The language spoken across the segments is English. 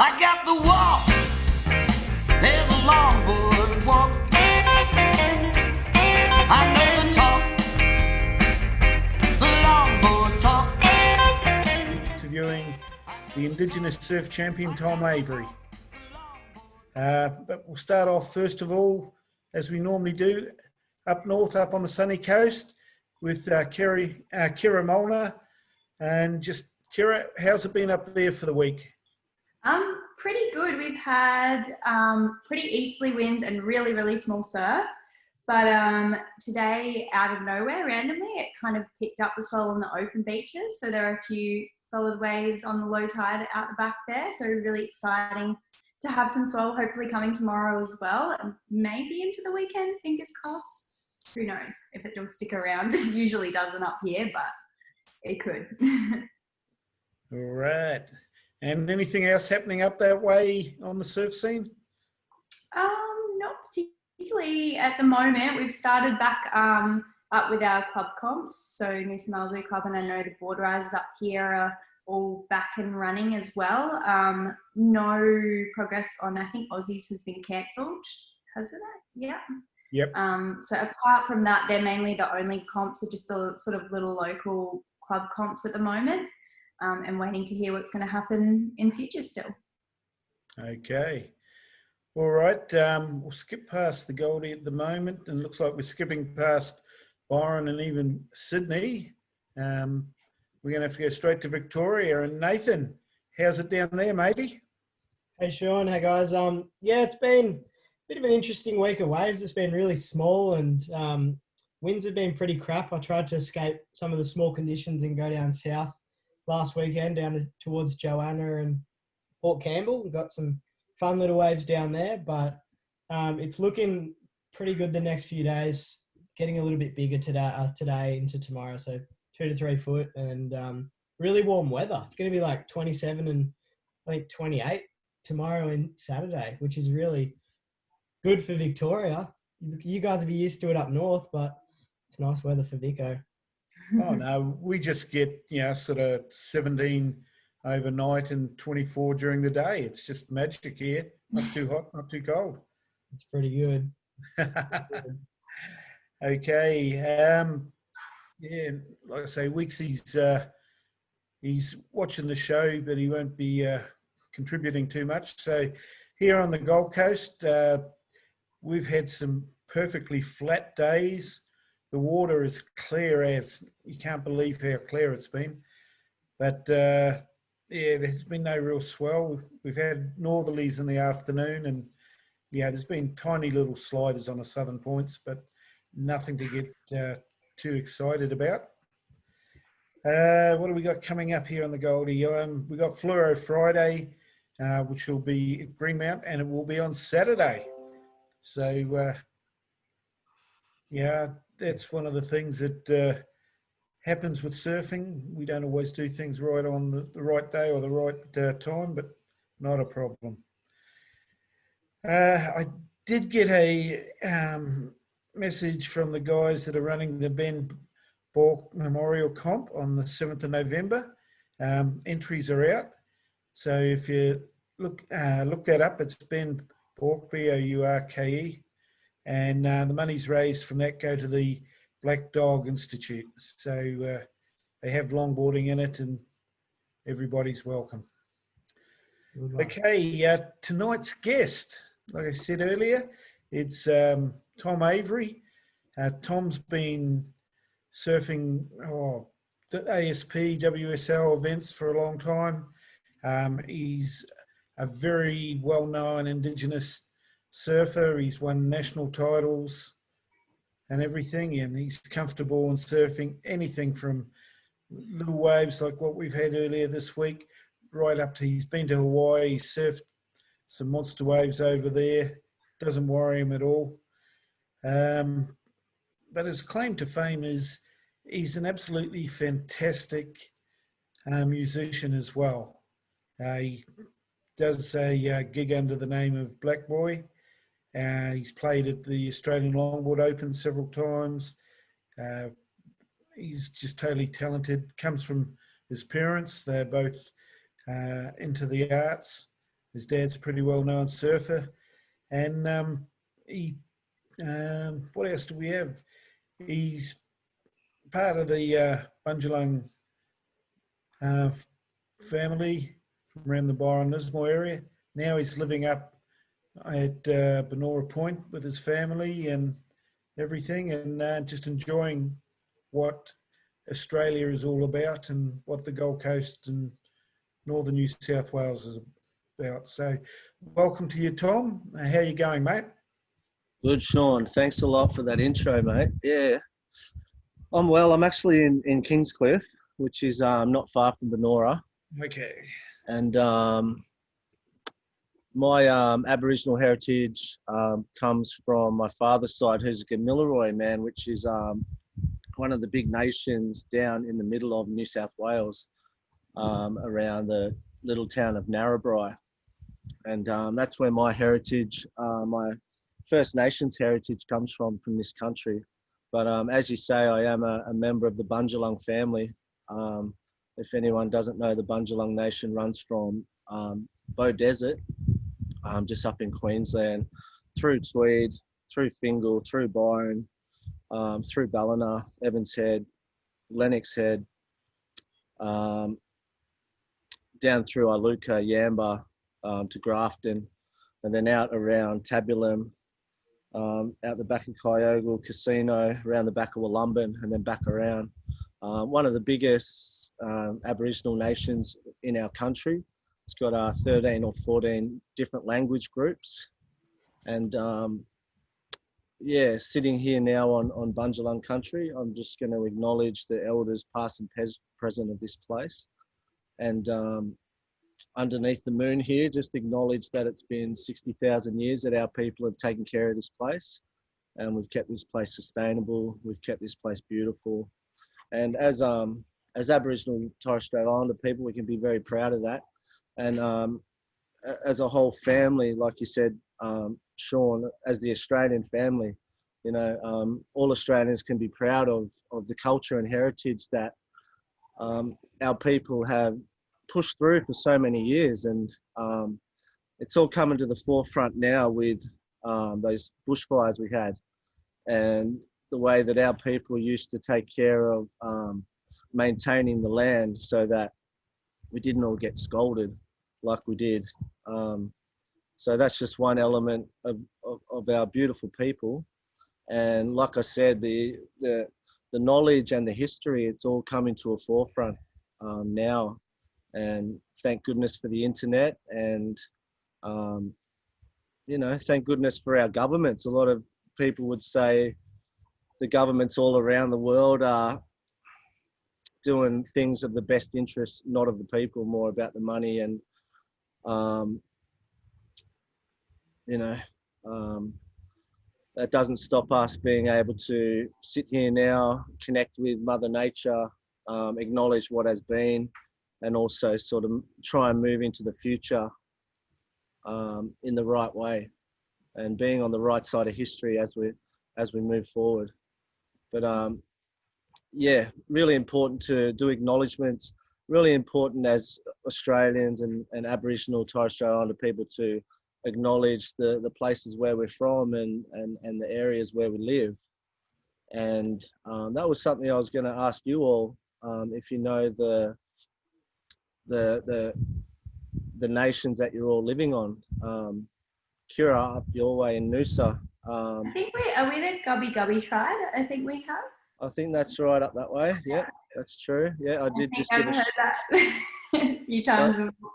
I got the walk, there's a longboard walk. I know the talk, the longboard talk. Interviewing the Indigenous surf champion, Tom Avery. But we'll start off first of all, as we normally do, up north, up on the sunny coast with Kira Molnar. And just, Kira, how's it been up there for the week? Pretty good. We've had pretty easterly winds and really, really small surf. But today, out of nowhere, randomly, it kind of picked up the swell on the open beaches. So there are a few solid waves on the low tide out the back there. So really exciting to have some swell hopefully coming tomorrow as well. And maybe into the weekend, fingers crossed. Who knows if it will stick around. It usually doesn't up here, but it could. All right. And anything else happening up that way on the surf scene? Not particularly at the moment. We've started back up with our club comps. So New Malibu Club, and I know the board rises up here are all back and running as well. No progress on, I think Aussies has been cancelled, hasn't it? Yeah. Yep. So apart from that, they're mainly the only comps are just the sort of little local club comps at the moment. And waiting to hear what's going to happen in future still. Okay. All right. We'll skip past the Goldie at the moment, and it looks like we're skipping past Byron and even Sydney. We're going to have to go straight to Victoria. And Nathan, how's it down there, matey? Hey, Sean. Hey, guys. Yeah, it's been a bit of an interesting week of waves. It's been really small, and winds have been pretty crap. I tried to escape some of the small conditions and go down south last weekend down towards Joanna and Port Campbell, and got some fun little waves down there, but it's looking pretty good the next few days, getting a little bit bigger today into tomorrow, so 2 to 3 foot, and really warm weather. It's going to be like 27 and I think 28 tomorrow and Saturday, which is really good for Victoria. You guys will be used to it up north, but it's nice weather for Vico. Oh, no, we just get, sort of 17 overnight and 24 during the day. It's just magic here. Not too hot, not too cold. It's pretty good. Okay. Yeah, like I say, Weeksy's he's watching the show, but he won't be contributing too much. So here on the Gold Coast, we've had some perfectly flat days. The water is clear as, you can't believe how clear it's been. But yeah, there's been no real swell. We've had northerlies in the afternoon, and yeah, there's been tiny little sliders on the southern points, but nothing to get too excited about. What do we got coming up here on the Goldie? We got Fluoro Friday, which will be at Greenmount, and it will be on Saturday. So yeah, that's one of the things that happens with surfing. We don't always do things right on the right day or the right time, but not a problem. I did get a message from the guys that are running the Ben Bork Memorial Comp on the 7th of November. Entries are out. So if you look that up, it's Ben Bork, Bourke. And the money's raised from that go to the Black Dog Institute. So they have longboarding in it, and everybody's welcome. Okay, tonight's guest, like I said earlier, it's Tom Avery. Tom's been surfing the ASP, WSL events for a long time. He's a very well-known Indigenous surfer. He's won national titles and everything, and he's comfortable in surfing anything from little waves like what we've had earlier this week, right up to, he's been to Hawaii, he's surfed some monster waves over there. Doesn't worry him at all. But his claim to fame is he's an absolutely fantastic musician as well. He does a gig under the name of Black Boy. He's played at the Australian Longboard Open several times. He's just totally talented. Comes from his parents. They're both into the arts. His dad's a pretty well-known surfer, and what else do we have? He's part of the Bundjalung family from around the Byron Lismore area. Now he's living up at Benora Point with his family and everything, and just enjoying what Australia is all about and what the Gold Coast and northern New South Wales is about. So welcome to you, Tom. How you going, mate? Good, Sean. Thanks a lot for that intro, mate. Yeah, I'm well. I'm actually in Kingscliff, which is not far from Benora. Okay. And my Aboriginal heritage comes from my father's side, who's a Gamilaroi man, which is one of the big nations down in the middle of New South Wales, around the little town of Narrabri. And that's where my heritage, my First Nations heritage comes from this country. But as you say, I am a member of the Bundjalung family. If anyone doesn't know, the Bundjalung Nation runs from Bow Desert, just up in Queensland, through Tweed, through Fingal, through Byron, through Ballina, Evans Head, Lennox Head, down through Iluka, Yamba, to Grafton, and then out around Tabulum, out the back of Kyogle Casino, around the back of Wollumben, and then back around. One of the biggest Aboriginal nations in our country. It's got 13 or 14 different language groups. And yeah, sitting here now on Bundjalung country, I'm just going to acknowledge the elders past and present of this place. And underneath the moon here, just acknowledge that it's been 60,000 years that our people have taken care of this place, and we've kept this place sustainable. We've kept this place beautiful, and as Aboriginal and Torres Strait Islander people, we can be very proud of that. And as a whole family, like you said, Sean, as the Australian family, you know, all Australians can be proud of the culture and heritage that our people have pushed through for so many years. And it's all coming to the forefront now with those bushfires we had, and the way that our people used to take care of maintaining the land so that we didn't all get scolded like we did. So that's just one element of our beautiful people. And like I said, the knowledge and the history, it's all coming to a forefront now. And thank goodness for the internet, and you know, thank goodness for our governments. A lot of people would say the governments all around the world are doing things of the best interest, not of the people, more about the money. And you know, that doesn't stop us being able to sit here now, connect with Mother Nature, acknowledge what has been, and also sort of try and move into the future in the right way, and being on the right side of history as we move forward. But yeah, really important to do acknowledgements, really important as Australians and Aboriginal Torres Strait Islander people to acknowledge the places where we're from and the areas where we live. And that was something I was going to ask you all, if you know the nations that you're all living on. Kira, up your way in Noosa. I think are we the Gubby Gubby tribe? I think we have. I think that's right up that way. Yeah, that's true. Yeah, I did just I've give heard that a few times before.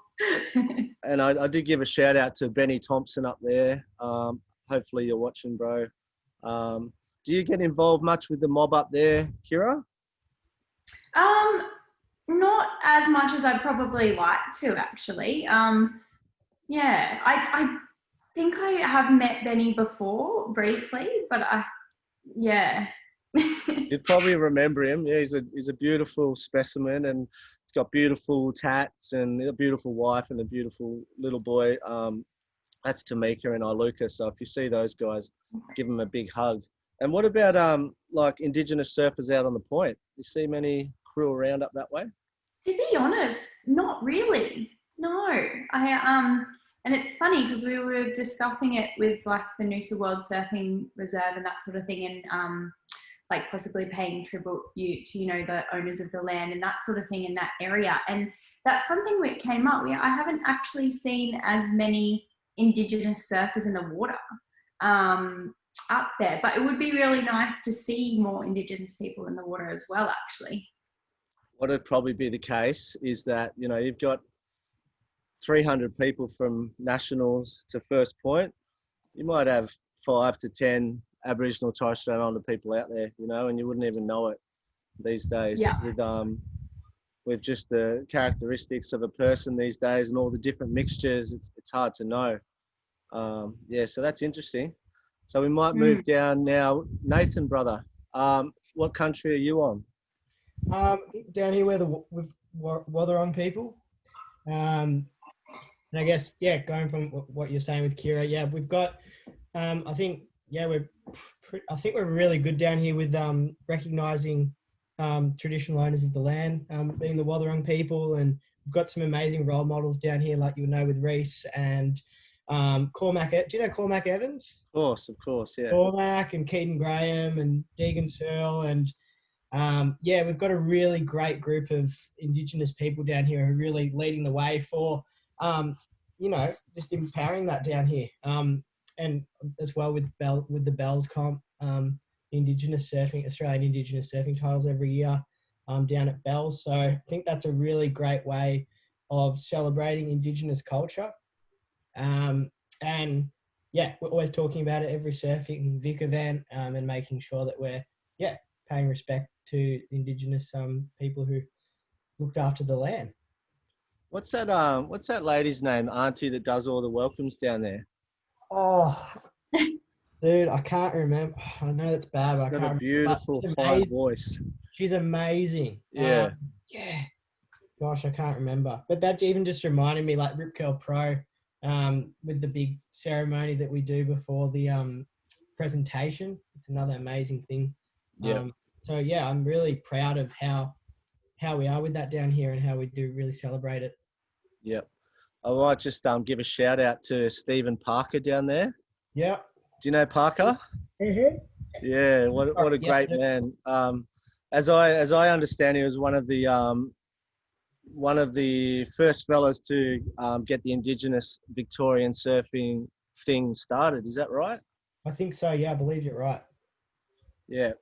And I did give a shout out to Benny Thompson up there. Hopefully you're watching, bro. Do you get involved much with the mob up there, Kira? Not as much as I'd probably like to, actually. Yeah, I think I have met Benny before, briefly, but yeah. You'd probably remember him. Yeah, he's a beautiful specimen, and he's got beautiful tats and a beautiful wife and a beautiful little boy. That's Tamika and Iluka. So if you see those guys, give them a big hug. And what about like indigenous surfers out on the point? You see many crew around up that way? To be honest, not really. No, And it's funny because we were discussing it with like the Noosa World Surfing Reserve and that sort of thing, and like possibly paying tribute to, you know, the owners of the land and that sort of thing in that area. And that's one thing that came up. I haven't actually seen as many Indigenous surfers in the water up there, but it would be really nice to see more Indigenous people in the water as well, actually. What would probably be the case is that, you know, you've got 300 people from nationals to first point. You might have 5 to 10 Aboriginal Torres Strait Islander people out there, you know, and you wouldn't even know it these days. Yeah. With just the characteristics of a person these days and all the different mixtures, it's hard to know. Yeah, so that's interesting. So we might move down now. Nathan, brother, what country are you on? Down here with Wathaurong people. And I guess, yeah, going from what you're saying with Kira, yeah, we've got, I think we're really good down here with recognising traditional owners of the land, being the Wathaurong people, and we've got some amazing role models down here, like you know, with Reese and Cormac. Do you know Cormac Evans? Of course, yeah. Cormac and Keaton Graham and Deegan Searle, and yeah, we've got a really great group of Indigenous people down here who are really leading the way for, you know, just empowering that down here. And as well with the Bells Comp, Indigenous surfing, Australian Indigenous surfing titles every year down at Bells. So I think that's a really great way of celebrating Indigenous culture. And yeah, we're always talking about it every surfing Vic event, and making sure that we're, yeah, paying respect to Indigenous people who looked after the land. What's that lady's name, Auntie, that does all the welcomes down there? Oh, dude, I can't remember. I know that's bad, but I She's can't got a beautiful high voice. She's amazing. Yeah. Yeah. Gosh, I can't remember. But that even just reminded me, like Rip Curl Pro, with the big ceremony that we do before the presentation. It's another amazing thing. Yeah. So yeah, I'm really proud of how we are with that down here and how we do really celebrate it. Yep. I might just give a shout out to Stephen Parker down there. Yeah. Do you know Parker? Mm-hmm. Yeah, what a great man. As I understand, he was one of the first fellas to get the Indigenous Victorian surfing thing started. Is that right? I think so. Yeah, I believe you're right. Yeah.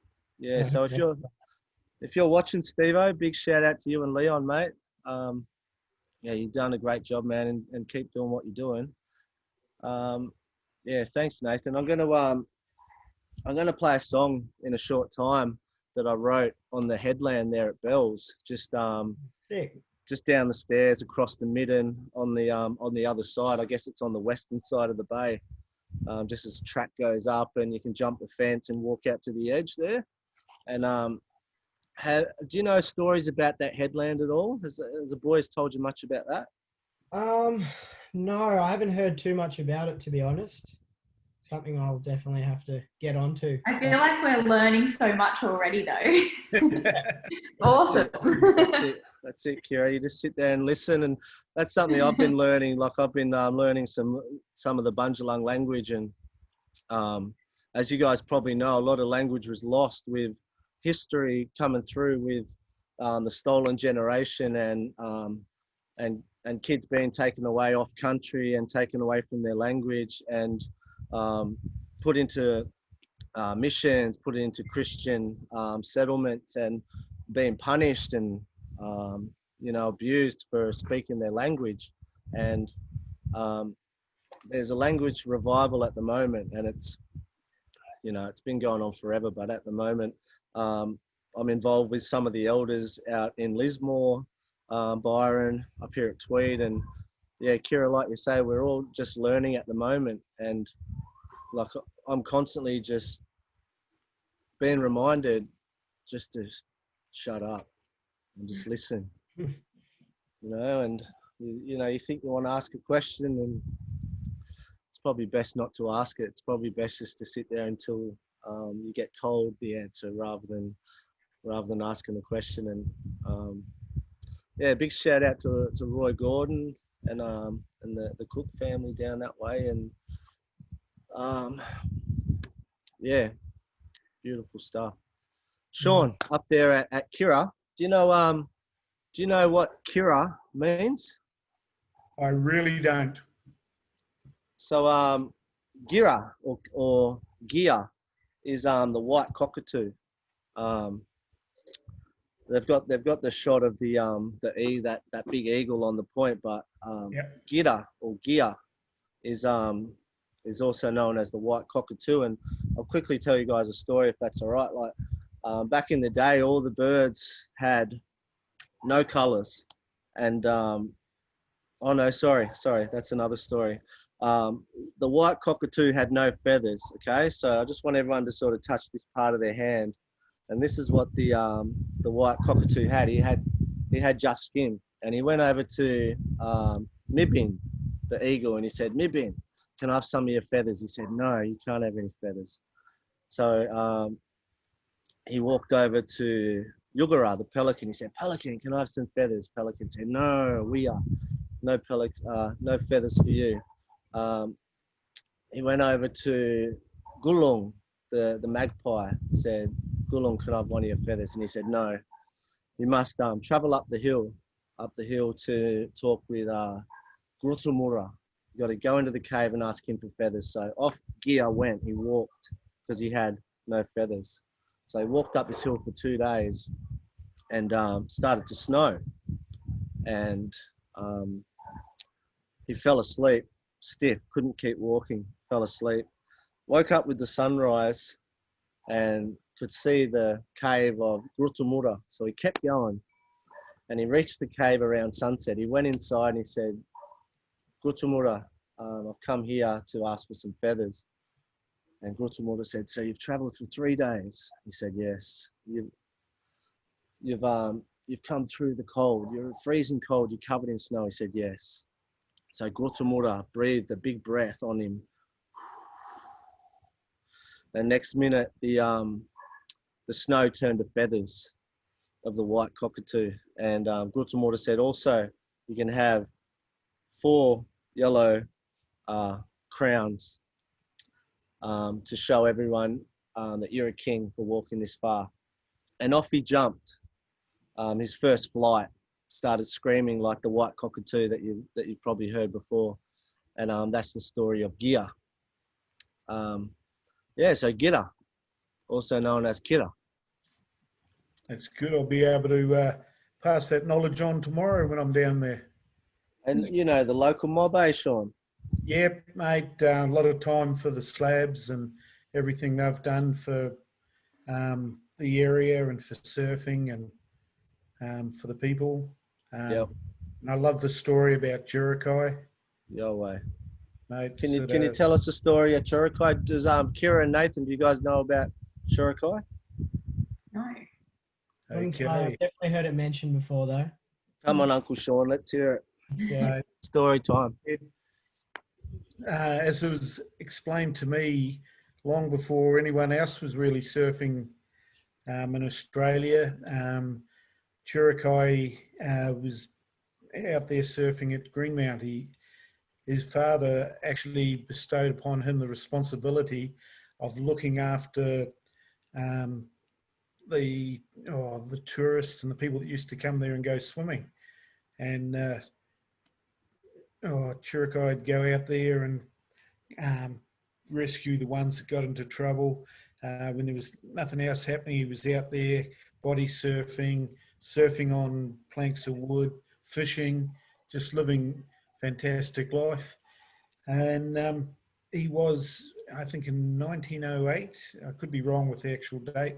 So if you're watching, Steve-O, big shout out to you and Leon, mate. Yeah, you've done a great job, man, and keep doing what you're doing. Yeah, thanks, Nathan. I'm gonna play a song in a short time that I wrote on the headland there at Bells, just Sick. Just down the stairs across the midden on the other side. I guess it's on the western side of the bay. Just as track goes up and you can jump the fence and walk out to the edge there. And do you know stories about that headland at all? Has the boys told you much about that? No, I haven't heard too much about it, to be honest. Something I'll definitely have to get onto. I feel like we're learning so much already, though. Awesome. That's it, Kira. You just sit there and listen, and that's something I've been learning. Like I've been learning some of the Bundjalung language, and as you guys probably know, a lot of language was lost with history coming through with the stolen generation and kids being taken away off country and taken away from their language and put into missions, put into Christian settlements and being punished and abused for speaking their language. And there's a language revival at the moment, and it's been going on forever, but at the moment I'm involved with some of the elders out in Lismore, Byron, up here at Tweed, and yeah, Kira, like you say, we're all just learning at the moment, and like I'm constantly just being reminded just to shut up and just listen, and you think you want to ask a question, and it's probably best not to ask it. It's probably best just to sit there until you get told the answer rather than asking a question. And yeah, big shout out to Roy Gordon and and the Cook family down that way, and yeah, beautiful stuff. Sean, up there at Kira, do you know what Kira means? I really don't. So Gira or Gia is the White Cockatoo. They've got the shot of the that big eagle on the point, but Yep. Gira or Gia is also known as the White Cockatoo. And I'll quickly tell you guys a story if that's all right. Like back in the day, all the birds had no colors, and oh no, sorry, that's another story. The White Cockatoo had no feathers. Okay, so I just want everyone to sort of touch this part of their hand, and this is what the White Cockatoo had. He had just skin, and he went over to Mibin, the eagle, and he said, "Mibin, can I have some of your feathers?" He said, "No, you can't have any feathers." So he walked over to Yugara, the pelican. He said, "Pelican, can I have some feathers?" Pelican said, "No, no feathers for you." He went over to Gulung, the magpie. Said, "Gulung, can I have one of your feathers?" And he said, "No, you must travel up the hill to talk with Grutumura. You got to go into the cave and ask him for feathers." So off Gia went. He walked because he had no feathers. So he walked up this hill for 2 days, and started to snow, and he fell asleep, stiff, couldn't keep walking, fell asleep. Woke up with the sunrise and could see the cave of Grutumura. So he kept going, and he reached the cave around sunset. He went inside and he said, "Grutumura, I've come here to ask for some feathers." And Grutumura said, "So you've traveled for 3 days?" He said, "Yes." You've come through the cold. You're freezing cold. You're covered in snow." He said, "Yes." So Grutumura breathed a big breath on him. The next minute, the snow turned to feathers of the White Cockatoo. And Grutumura said, "Also, you can have 4 yellow crowns to show everyone that you're a king for walking this far." And off he jumped. His first flight, started screaming like the White Cockatoo that you've probably heard before. And that's the story of Gia. So Gira, also known as Kira. That's good. I'll be able to pass that knowledge on tomorrow when I'm down there. And you know the local mob, Sean? Yep, mate. A lot of time for the slabs and everything they've done for the area and for surfing and for the people. Yep. And I love the story about Jurakai, Your way. mate. Can you tell us a story at Jurakai? Does Kira and Nathan, do you guys know about Jurakai? No. Okay. I've definitely heard it mentioned before, though. Come on, Uncle Sean, let's hear it. Mate, Story time. as it was explained to me long before anyone else was really surfing in Australia, Jurakai was out there surfing at Greenmount. His father actually bestowed upon him the responsibility of looking after the tourists and the people that used to come there and go swimming. And Jurakai would go out there and rescue the ones that got into trouble. When there was nothing else happening, he was out there body surfing, surfing on planks of wood, fishing, just living fantastic life. And he was, I think in 1908, I could be wrong with the actual date,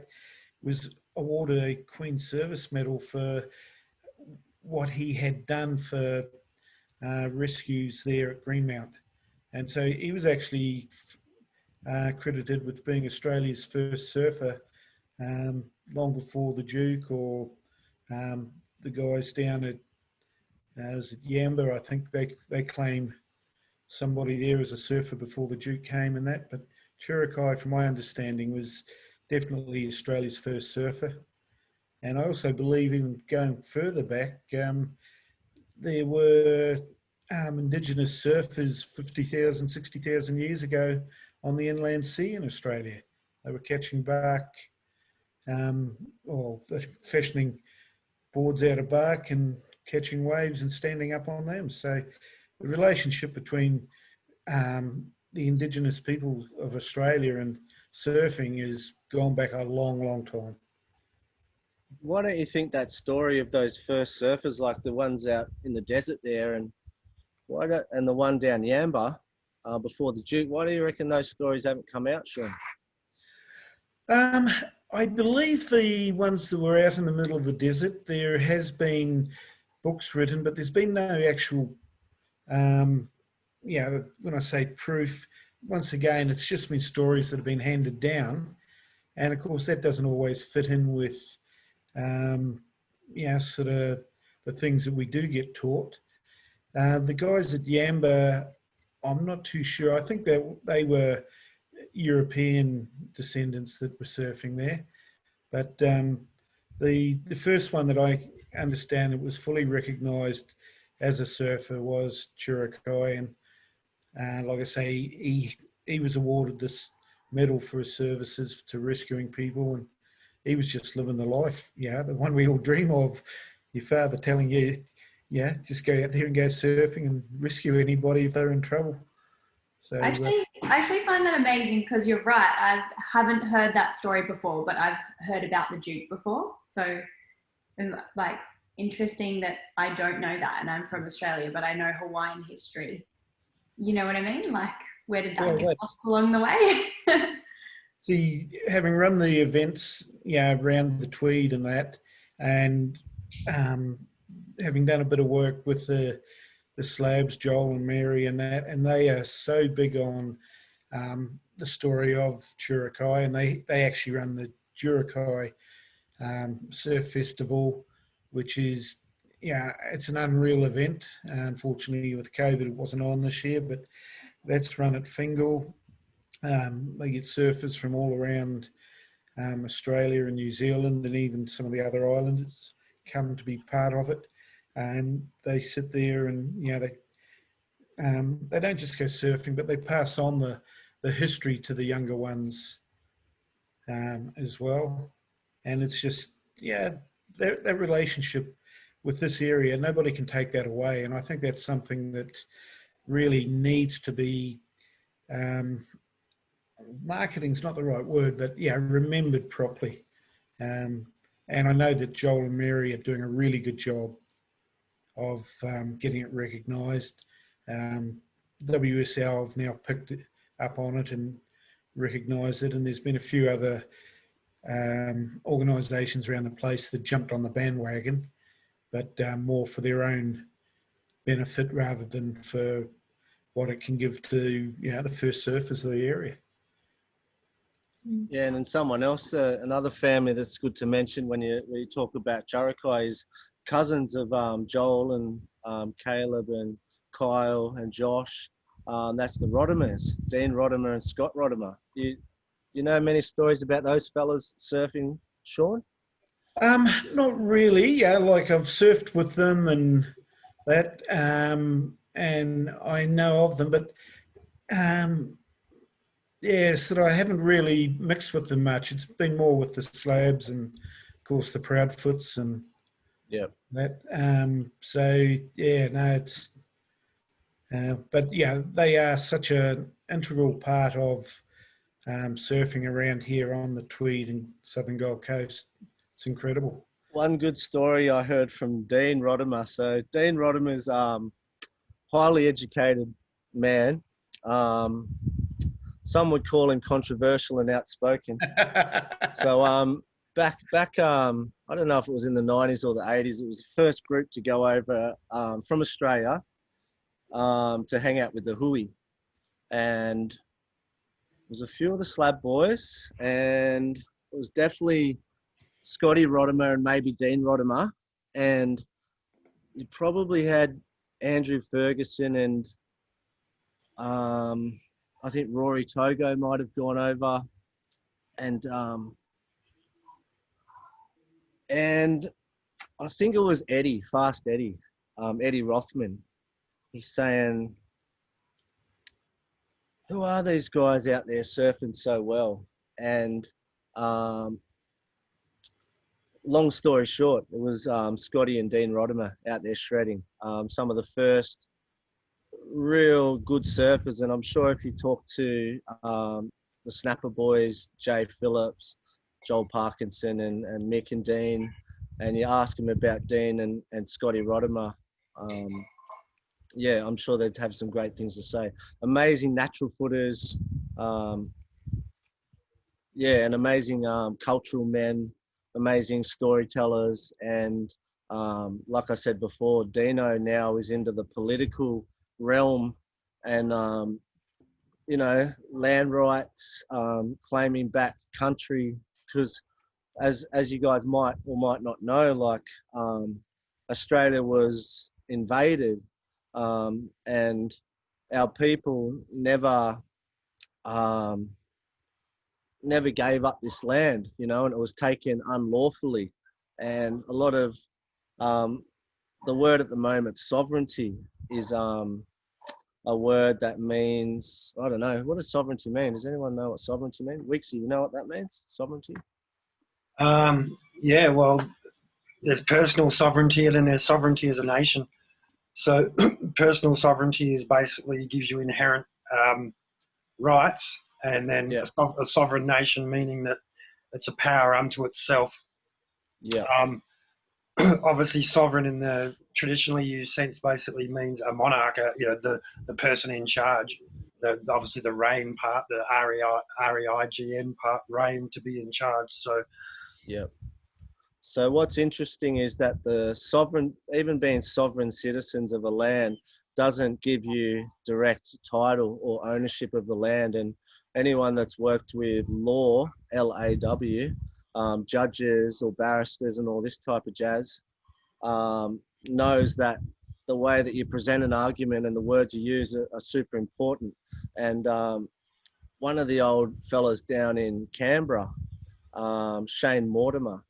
was awarded a Queen's Service Medal for what he had done for rescues there at Greenmount. And so he was actually credited with being Australia's first surfer long before the Duke or the guys down at Yamba. I think they claim somebody there as a surfer before the Duke came and that. But Jurakai, from my understanding, was definitely Australia's first surfer. And I also believe, even going further back, there were indigenous surfers 50,000, 60,000 years ago on the inland sea in Australia. They were catching bark, or fashioning boards out of bark and catching waves and standing up on them. So the relationship between the indigenous people of Australia and surfing is gone back a long, long time. Why don't you think that story of those first surfers, like the ones out in the desert there, and the one down Yamba before the Duke, why do you reckon those stories haven't come out, Sean? I believe the ones that were out in the middle of the desert, there has been books written, but there's been no actual, when I say proof, once again, it's just been stories that have been handed down. And of course, that doesn't always fit in with, sort of the things that we do get taught. The guys at Yamba, I'm not too sure. I think that they were European descendants that were surfing there. But the first one that I understand that was fully recognised as a surfer was Churakai. And like I say, he was awarded this medal for his services to rescuing people. And he was just living the life, the one we all dream of. Your father telling you, just go out there and go surfing and rescue anybody if they're in trouble. So I actually find that amazing because you're right. I haven't heard that story before, but I've heard about the Duke before. So, like, interesting that I don't know that, and I'm from Australia, but I know Hawaiian history. You know what I mean? Like, where did that get lost along the way? See, having run the events, around the Tweed and that, and having done a bit of work with the Slabs, Joel and Mary and that, and they are so big on the story of Churakai, and they actually run the Churakai Surf Festival, which is, it's an unreal event. Unfortunately, with COVID, it wasn't on this year, but that's run at Fingal. They get surfers from all around Australia and New Zealand, and even some of the other islanders come to be part of it. And they sit there and, they don't just go surfing, but they pass on the history to the younger ones as well. And it's just, that relationship with this area, nobody can take that away. And I think that's something that really needs to be, marketing's not the right word, but remembered properly. And I know that Joel and Mary are doing a really good job of getting it recognised. WSL have now picked it up on it and recognised it, and there's been a few other organisations around the place that jumped on the bandwagon, but more for their own benefit rather than for what it can give to the first surfers of the area. Yeah, and then someone else, another family that's good to mention when you talk about Churakai is cousins of Joel and Caleb and Kyle and Josh. That's the Rodimers, Dean Rodimer and Scott Rodimer. You know many stories about those fellas surfing, Sean? Not really. Like I've surfed with them and that, and I know of them, but so I haven't really mixed with them much. It's been more with the Slabs and, of course, the Proudfoots and that. It's. But they are such an integral part of surfing around here on the Tweed and Southern Gold Coast. It's incredible. One good story I heard from Dean Rodimer. So Dean Rodimer's highly educated man. Some would call him controversial and outspoken. So back I don't know if it was in the 90s or the 80s, it was the first group to go over from Australia to hang out with the Hui. And there was a few of the Slab boys, and it was definitely Scotty Rodimer and maybe Dean Rodimer. And you probably had Andrew Ferguson and I think Rory Togo might have gone over, and I think it was Eddie, Fast Eddie, Eddie Rothman. he's saying, who are these guys out there surfing so well? And long story short, it was Scotty and Dean Rodimer out there shredding. Some of the first real good surfers, and I'm sure if you talk to the Snapper boys, Jay Phillips, Joel Parkinson, and Mick and Dean, and you ask them about Dean and Scotty Rodimer, yeah, I'm sure they'd have some great things to say. Amazing natural footers, yeah, and amazing cultural men, amazing storytellers, and like I said before, Dino now is into the political realm, and you know, land rights, claiming back country, because as you guys might or might not know, like Australia was invaded, and our people never gave up this land, you know, and it was taken unlawfully. And a lot of the word at the moment, sovereignty, is a word that means, I don't know, what does sovereignty mean? Does anyone know what sovereignty means? Wixie, you know what that means, sovereignty? Yeah, well, there's personal sovereignty and then there's sovereignty as a nation. So personal sovereignty is basically gives you inherent rights, and then Yeah. a sovereign nation meaning that it's a power unto itself. Yeah. Obviously, sovereign in the traditionally used sense basically means a monarch, you know, the person in charge. Obviously, the reign part, the REIGN part, reign, to be in charge. So, Yeah. So what's interesting is that the sovereign, even being sovereign citizens of a land, doesn't give you direct title or ownership of the land. And anyone that's worked with law, LAW, judges or barristers and all this type of jazz, knows that the way that you present an argument and the words you use are super important. And one of the old fellas down in Canberra, Shane Mortimer,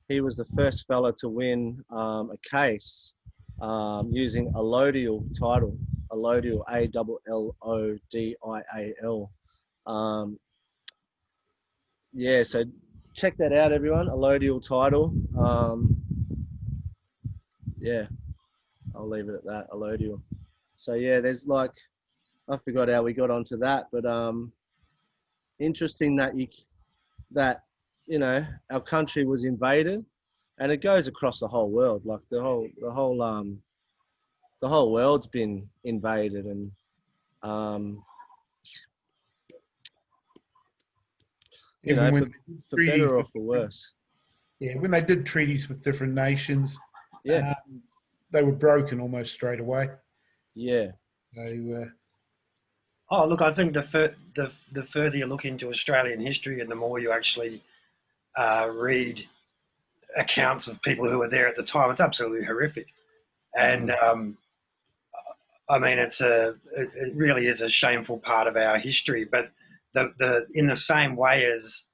he was the first fella to win a case using allodial title, allodial, ALLODIAL. Yeah, so check that out, everyone, allodial title. Yeah, I'll leave it at that, allodial. So yeah, there's like, I forgot how we got onto that, but interesting that you know, our country was invaded, and it goes across the whole world. Like the whole world's been invaded, and you know, for better or for worse. Yeah, when they did treaties with different nations, Yeah, they were broken almost straight away. yeah, oh, look, I think the further you look into Australian history and the more you actually read accounts of people who were there at the time, it's absolutely horrific. And I mean, it really is a shameful part of our history. But in the same way as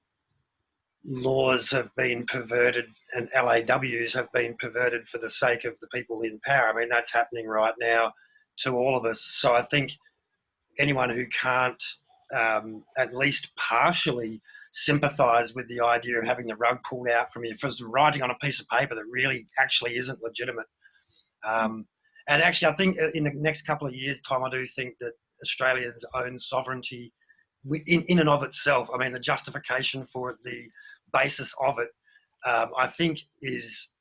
laws have been perverted and LAWs have been perverted for the sake of the people in power, I mean, that's happening right now to all of us. So I think anyone who can't at least partially sympathise with the idea of having the rug pulled out from you for writing on a piece of paper that really actually isn't legitimate. And actually, I think in the next couple of years' time, I do think that Australia's own sovereignty in and of itself, I mean, the justification for it, the basis of it, I think is,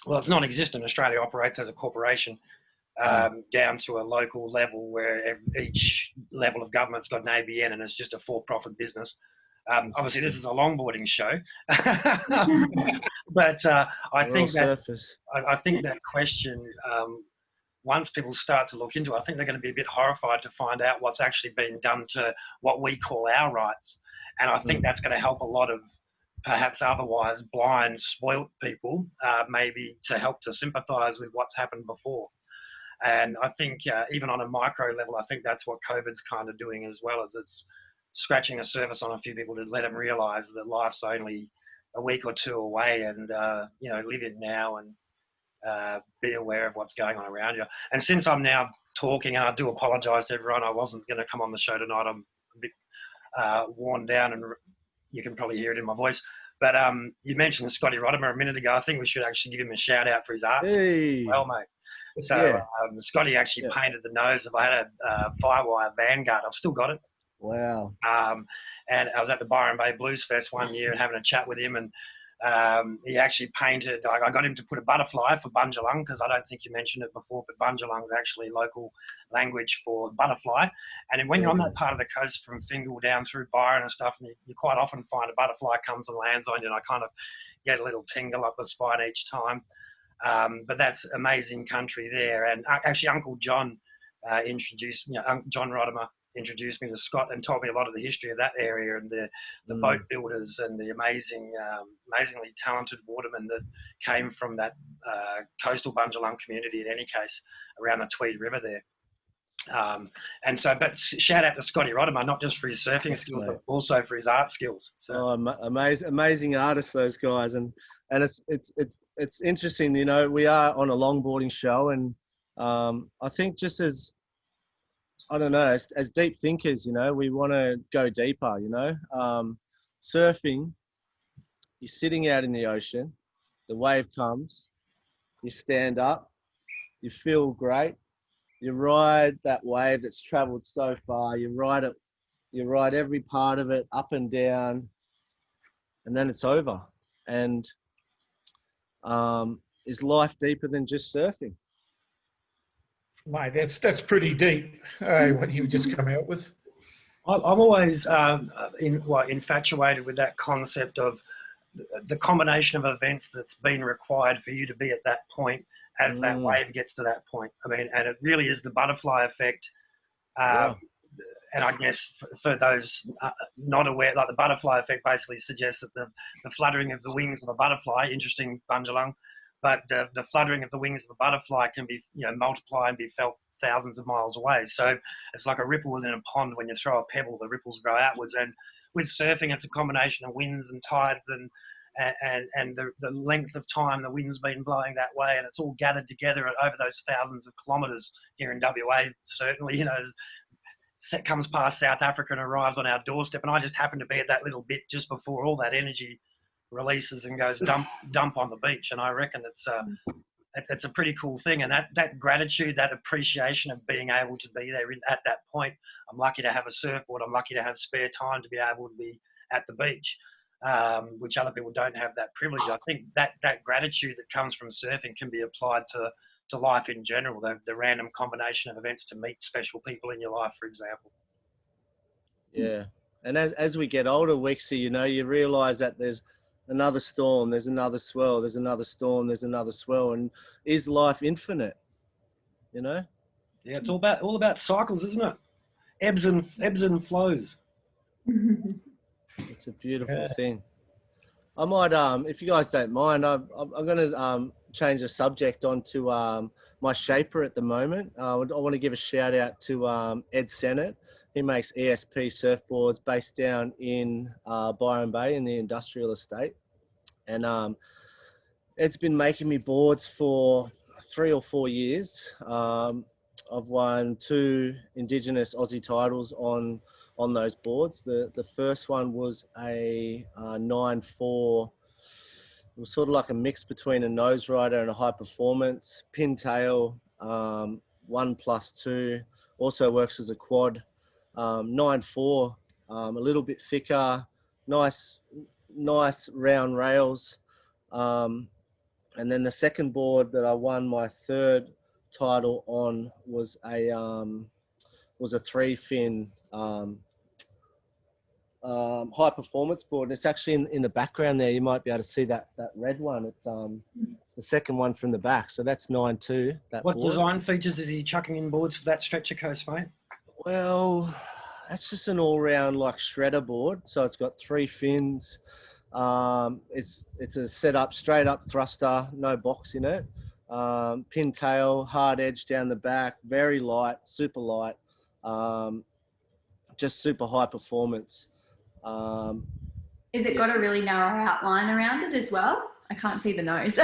well, it's non-existent. Australia operates as a corporation down to a local level where each level of government's got an ABN and it's just a for-profit business. Obviously, this is a longboarding show, but I think that question, once people start to look into it, I think they're going to be a bit horrified to find out what's actually been done to what we call our rights, and I think that's going to help a lot of perhaps otherwise blind, spoilt people, maybe to help to sympathise with what's happened before. And I think even on a micro level, I think that's what COVID's kind of doing as well, as it's scratching a surface on a few people to let them realise that life's only a week or two away, and you know, live it now and be aware of what's going on around you. And since I'm now talking, and I do apologise to everyone. I wasn't going to come on the show tonight. I'm a bit worn down, and you can probably hear it in my voice. But you mentioned Scotty Rodimer a minute ago. I think we should actually give him a shout out for his art. Hey. Well, mate. So Yeah. Scotty actually painted the nose of, I had a Firewire Vanguard. I've still got it. Wow. And I was at the Byron Bay Blues Fest one year and having a chat with him, and he actually painted, I got him to put a butterfly for Bundjalung, because I don't think you mentioned it before, but Bundjalung is actually local language for butterfly. And when you're on that part of the coast from Fingal down through Byron and stuff, and you quite often find a butterfly comes and lands on you, and I kind of get a little tingle up the spine each time. But that's amazing country there. And actually Uncle John introduced, John Rodimer introduced me to Scott and told me a lot of the history of that area and the boat builders and the amazingly talented watermen that came from that coastal Bundjalung community, in any case, around the Tweed River there. But shout out to Scotty Rodimer, not just for his surfing skills, but also for his art skills. So. Amazing artists, those guys, and it's interesting. We are on a longboarding show, and I think just as deep thinkers, we want to go deeper. Surfing, you're sitting out in the ocean, the wave comes, you stand up, you feel great. You ride that wave that's travelled so far. You ride it. You ride every part of it up and down, and then it's over. And is life deeper than just surfing? Mate, that's pretty deep. What you've just come out with. I'm always infatuated with that concept of the combination of events that's been required for you to be at that point as that wave gets to that point. I mean, and it really is the butterfly effect. And I guess for those not aware, like the butterfly effect basically suggests that the fluttering of the wings of a butterfly, interesting Bundjalung, but the fluttering of the wings of a butterfly can be, multiply and be felt thousands of miles away. So it's like a ripple within a pond. When you throw a pebble, the ripples grow outwards. And with surfing, it's a combination of winds and tides and the length of time the wind's been blowing that way, and it's all gathered together over those thousands of kilometres here in WA. Certainly, it comes past South Africa and arrives on our doorstep, and I just happen to be at that little bit just before all that energy releases and goes dump on the beach. And I reckon it's a pretty cool thing, and that gratitude, that appreciation of being able to be there at that point. I'm lucky to have a surfboard. I'm lucky to have spare time to be able to be at the beach. Which other people don't have that privilege. I think that gratitude that comes from surfing can be applied to life in general, the random combination of events to meet special people in your life, for example. Yeah. And as we get older, Wixie, you realise that there's another storm, there's another swell, there's another storm, there's another swell. And is life infinite? Yeah, it's all about cycles, isn't it? Ebbs and flows. It's a beautiful thing. I might, if you guys don't mind, I'm going to change the subject onto my shaper at the moment. I want to give a shout out to Ed Sennett. He makes ESP surfboards based down in Byron Bay in the industrial estate. And Ed's been making me boards for 3 or 4 years. I've won 2 indigenous Aussie titles on those boards. The first one was a 9.4. It was sort of like a mix between a nose rider and a high performance. Pintail, 1+2. Also works as a quad. 9.4, a little bit thicker, nice round rails. And then the second board that I won my 3rd title on was a 3-fin high performance board. And it's actually in the background there. You might be able to see that red one. It's the second one from the back. So that's 9.2. What board. Design features is he chucking in boards for that stretcher coast, mate? Well, that's just an all-round like shredder board. So it's got 3 fins. It's a set-up, straight-up thruster, no box in it. Pintail, hard edge down the back, very light, super light, just super high performance. Is it got a really narrow outline around it as well? I can't see the nose.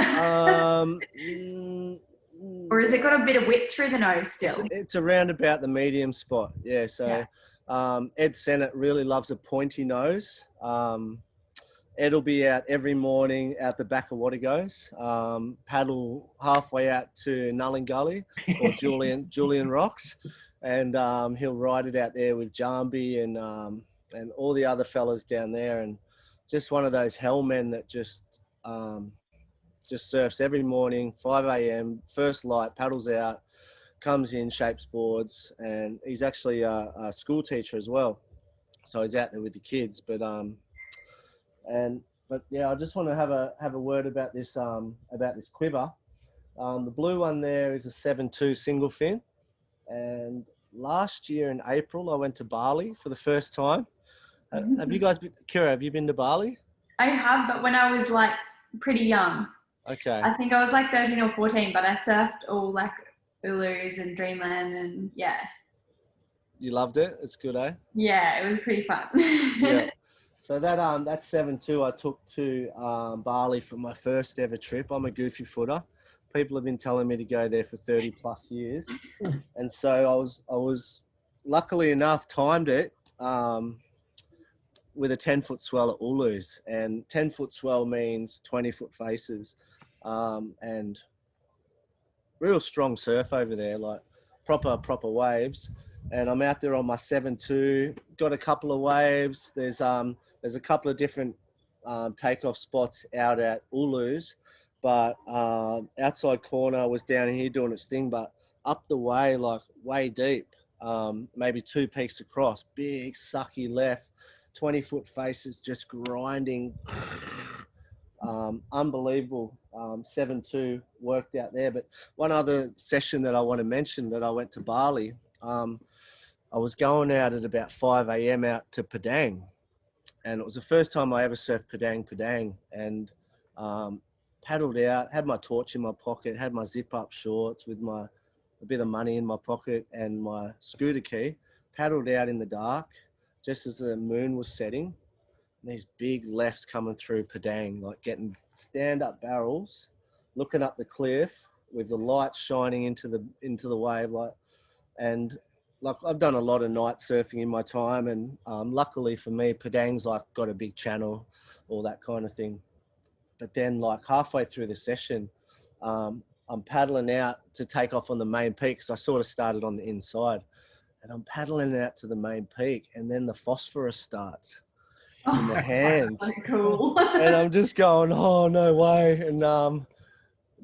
Or has it got a bit of width through the nose still? It's around about the medium spot. Yeah. So Ed Sennett really loves a pointy nose. Ed will be out every morning out the back of Wattagoes, paddle halfway out to Nulling Gully or Julian Rocks, and he'll ride it out there with Jambi and all the other fellas down there, and just one of those hell men that just surfs every morning, 5 a.m, first light, paddles out, comes in, shapes boards, and he's actually a school teacher as well. So he's out there with the kids, but yeah, I just want to have a word about this quiver. The blue one there is a 7.2 single fin, and last year in April I went to Bali for the first time. Have you guys been, Kira? Have you been to Bali? I have, but when I was like pretty young. Okay. I think I was like 13 or 14, but I surfed all like Ulus and Dreamland, and yeah. You loved it? It's good, eh? Yeah, it was pretty fun. Yeah. So that 7.2 I took to Bali for my first ever trip. I'm a goofy footer. People have been telling me to go there for 30 plus years, and so I was luckily enough timed it with a 10-foot swell at Ulus, and 10-foot swell means 20-foot faces, and real strong surf over there, like proper waves. And I'm out there on my 7.2, got a couple of waves. There's a couple of different takeoff spots out at Ulus, but outside corner was down here doing its thing, but up the way, like way deep, maybe 2 peaks across, big sucky left, 20-foot faces just grinding. Unbelievable. 7.2 worked out there. But one other session that I want to mention that I went to Bali, I was going out at about 5 a.m. out to Padang, and it was the first time I ever surfed Padang, and paddled out, had my torch in my pocket, had my zip-up shorts with a bit of money in my pocket and my scooter key, paddled out in the dark just as the moon was setting. These big lefts coming through Padang, like getting stand-up barrels, looking up the cliff with the light shining into the wave, and I've done a lot of night surfing in my time, and luckily for me, Padang's like got a big channel, all that kind of thing. But then like halfway through the session, I'm paddling out to take off on the main peak, because I sort of started on the inside, and I'm paddling out to the main peak, and then the phosphorus starts in the hands. Cool. And I'm just going, oh, no way. And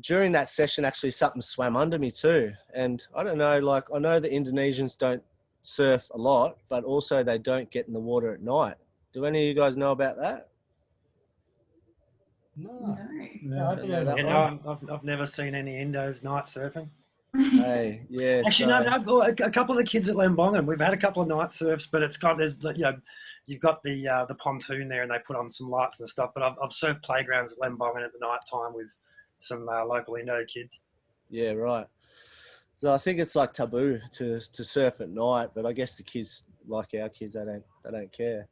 during that session, actually something swam under me too. And I don't know, like I know the Indonesians don't surf a lot, but also they don't get in the water at night. Do any of you guys know about that? No. No. I don't know that You one. know, I've never seen any Indos night surfing. Hey, yeah. Actually, so, no. A couple of the kids at Lembongan, we've had a couple of night surfs, but you've got the pontoon there, and they put on some lights and stuff. But I've surfed playgrounds at Lembongan at the night time with some local Indo kids. Yeah, right. So I think it's like taboo to surf at night, but I guess the kids, like our kids, they don't care.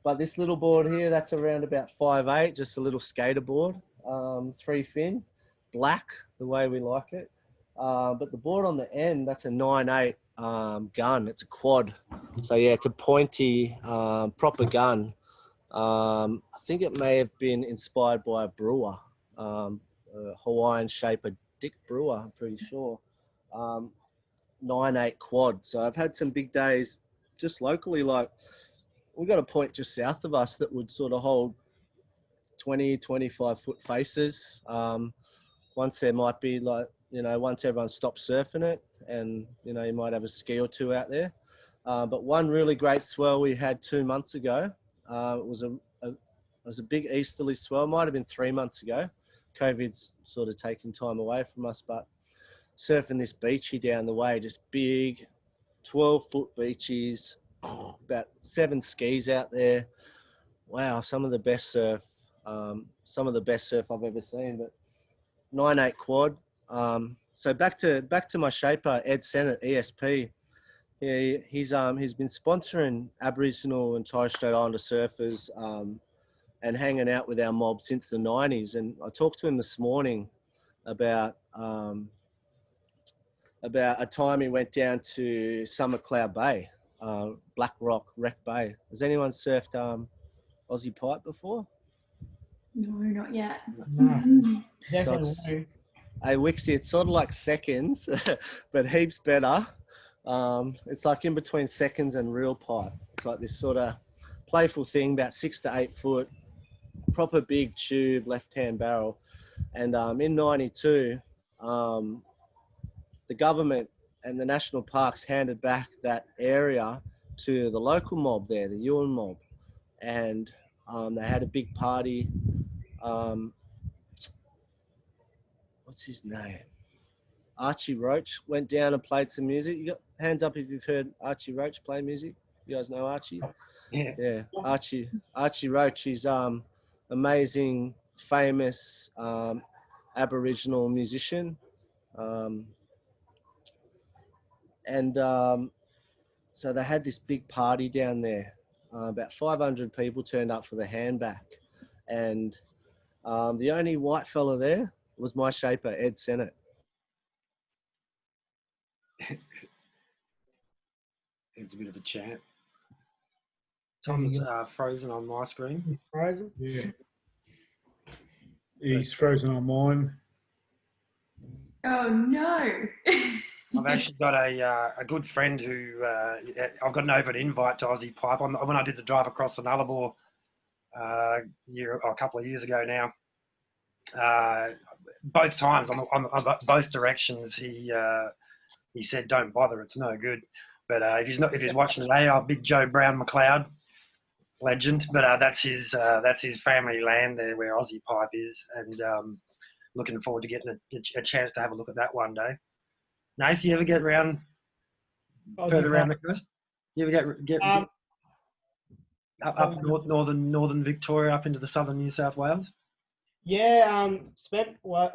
But this little board here, that's around about 5'8", just a little skater board, 3 fin, black, the way we like it. But the board on the end, that's a 9.8 gun. It's a quad. So yeah, it's a pointy, proper gun. I think it may have been inspired by a brewer, a Hawaiian shaper, Dick Brewer, I'm pretty sure. 9.8 quad. So I've had some big days just locally, like we've got a point just south of us that would sort of hold 20, 25 foot faces. Once there might be like, once everyone stops surfing it, and, you might have a ski or two out there. But one really great swell we had 2 months ago, it was a big easterly swell, might have been 3 months ago. COVID's sort of taken time away from us, but surfing this beachy down the way, just big 12-foot beaches, about 7 skis out there. Wow, some of the best surf I've ever seen. But 9.8 quad. So back to my shaper, Ed Sennett, ESP. He's been sponsoring Aboriginal and Torres Strait Islander surfers and hanging out with our mob since the 90s. And I talked to him this morning, about a time he went down to Summer Cloud Bay, Black Rock Wreck Bay. Has anyone surfed Aussie Pipe before? No, not yet. No, definitely So it's- won't. Hey, Wixie, it's sort of like seconds, but heaps better. It's like in between seconds and real pipe. It's like this sort of playful thing, about 6 to 8 foot, proper big tube, left-hand barrel. And in 92, the government and the national parks handed back that area to the local mob there, the Ewan mob. And they had a big party. What's his name? Archie Roach went down and played some music. You got hands up if you've heard Archie Roach play music. You guys know Archie? Yeah. Yeah, Archie Roach is amazing, famous Aboriginal musician, and so they had this big party down there. About 500 people turned up for the handback, and the only white fella there was my shaper, Ed Sennett. It's a bit of a chant. Tom's frozen on my screen. Frozen? Yeah. He's frozen on mine. Oh no. I've actually got a good friend who I've got an open invite to Aussie Pipe. When I did the drive across the Nullarbor a couple of years ago now, both times on both directions, he said, "Don't bother, it's no good." But if he's watching today, big Joe Brown McLeod, legend. But that's his family land there where Aussie Pipe is, and looking forward to getting a chance to have a look at that one day. Nath, you ever get around further around the coast? You ever get up northern Victoria, up into the southern New South Wales? Yeah,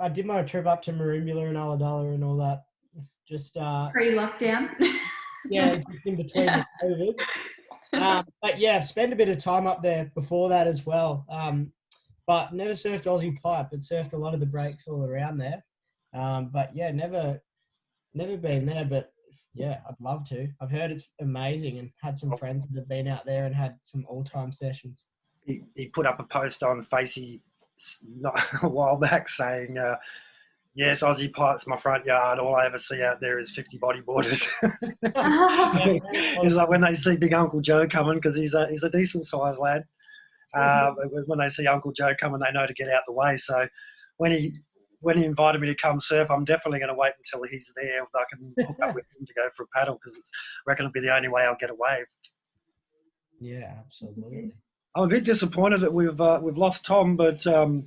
I did my trip up to Maroomula and Ulladulla and all that. Just Pre-lockdown. yeah, just in between the COVIDs. But yeah, I've spent a bit of time up there before that as well. But never surfed Aussie Pipe, but surfed a lot of the breaks all around there. But yeah, never been there, but yeah, I'd love to. I've heard it's amazing and had some friends that have been out there and had some all-time sessions. He put up a post on Facey not a while back saying, yes, Aussie Pipe's my front yard. All I ever see out there is 50 bodyboarders. It's like when they see Big Uncle Joe coming, because he's a decent-sized lad. When they see Uncle Joe coming, they know to get out the way. So when he invited me to come surf, I'm definitely going to wait until he's there. I can hook up with him to go for a paddle, because I reckon it'll be the only way I'll get a wave. Yeah, absolutely. I'm a bit disappointed that we've lost Tom, but No.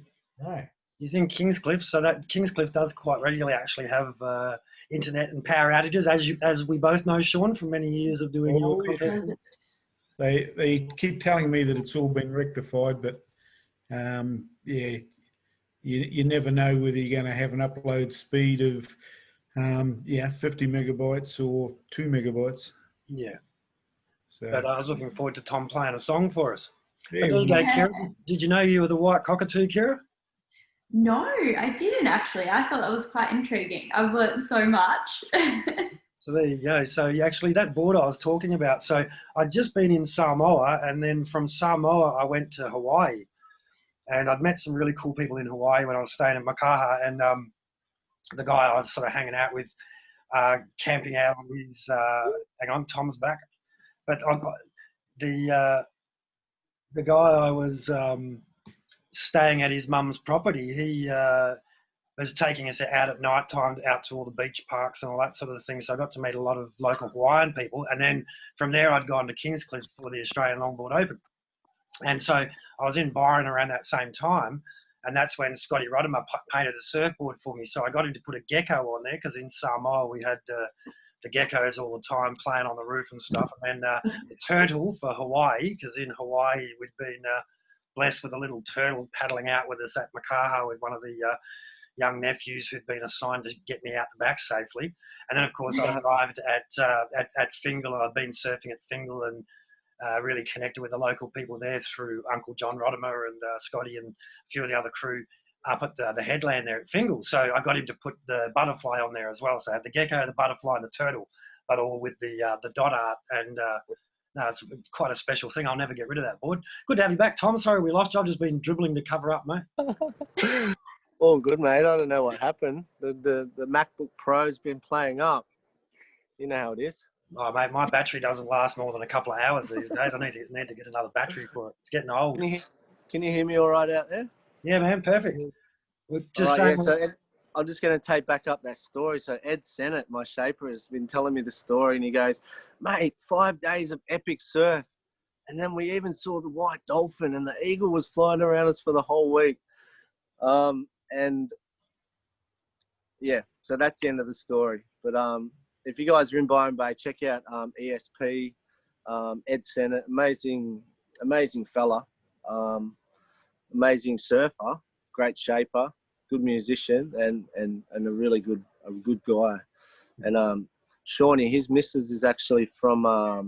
he's in Kingscliff, so that Kingscliff does quite regularly actually have internet and power outages, as we both know, Sean, from many years of doing your content. They keep telling me that it's all been rectified, but yeah, you never know whether you're going to have an upload speed of 50 megabytes or 2 megabytes. Yeah. So, But I was looking forward to Tom playing a song for us. yeah, But there you go, Kira. Did you know you were the White Cockatoo, Kira? No, I didn't actually. I thought that was quite intriguing. I've learned so much. So there you go. So actually, that board I was talking about. So I'd just been in Samoa, and then from Samoa I went to Hawaii, and I'd met some really cool people in Hawaii when I was staying in Makaha, and the guy I was sort of hanging out with, camping out on his. Hang on, Tom's back. But the guy I was staying at his mum's property, he was taking us out at night time out to all the beach parks and all that sort of thing. So I got to meet a lot of local Hawaiian people. And then from there, I'd gone to Kingscliff for the Australian Longboard Open. And so I was in Byron around that same time. And that's when Scotty Rodimer painted a surfboard for me. So I got him to put a gecko on there, because in Samoa we had the geckos all the time playing on the roof and stuff. And then the turtle for Hawaii, because in Hawaii we'd been blessed with a little turtle paddling out with us at Makaha with one of the young nephews who'd been assigned to get me out the back safely. And then, of course, I arrived at Fingal. I'd been surfing at Fingal and really connected with the local people there through Uncle John Rodimer and Scotty and a few of the other crew up at the headland there at Fingal. So I got him to put the butterfly on there as well. So I had the gecko, the butterfly, and the turtle, but all with the dot art. And no, it's quite a special thing. I'll never get rid of that board. Good to have you back, Tom. Sorry we lost you. I've just been dribbling to cover up, mate. All good, mate. I don't know what happened. The MacBook Pro's been playing up. You know how it is. Oh, mate, my battery doesn't last more than a couple of hours these days. I need to get another battery for it. It's getting old. Can you hear me all right out there? Yeah, man, perfect. We're just right, saying. yeah, so Ed, I'm just going to take back up that story. So Ed Sennett, my shaper, has been telling me the story, and he goes, mate, 5 days of epic surf. And then we even saw the white dolphin, and the eagle was flying around us for the whole week. And yeah, so that's the end of the story. But if you guys are in Byron Bay, check out ESP, Ed Sennett, amazing fella, amazing surfer, great shaper, good musician, and a really good guy. And Shawnee, his missus is actually from up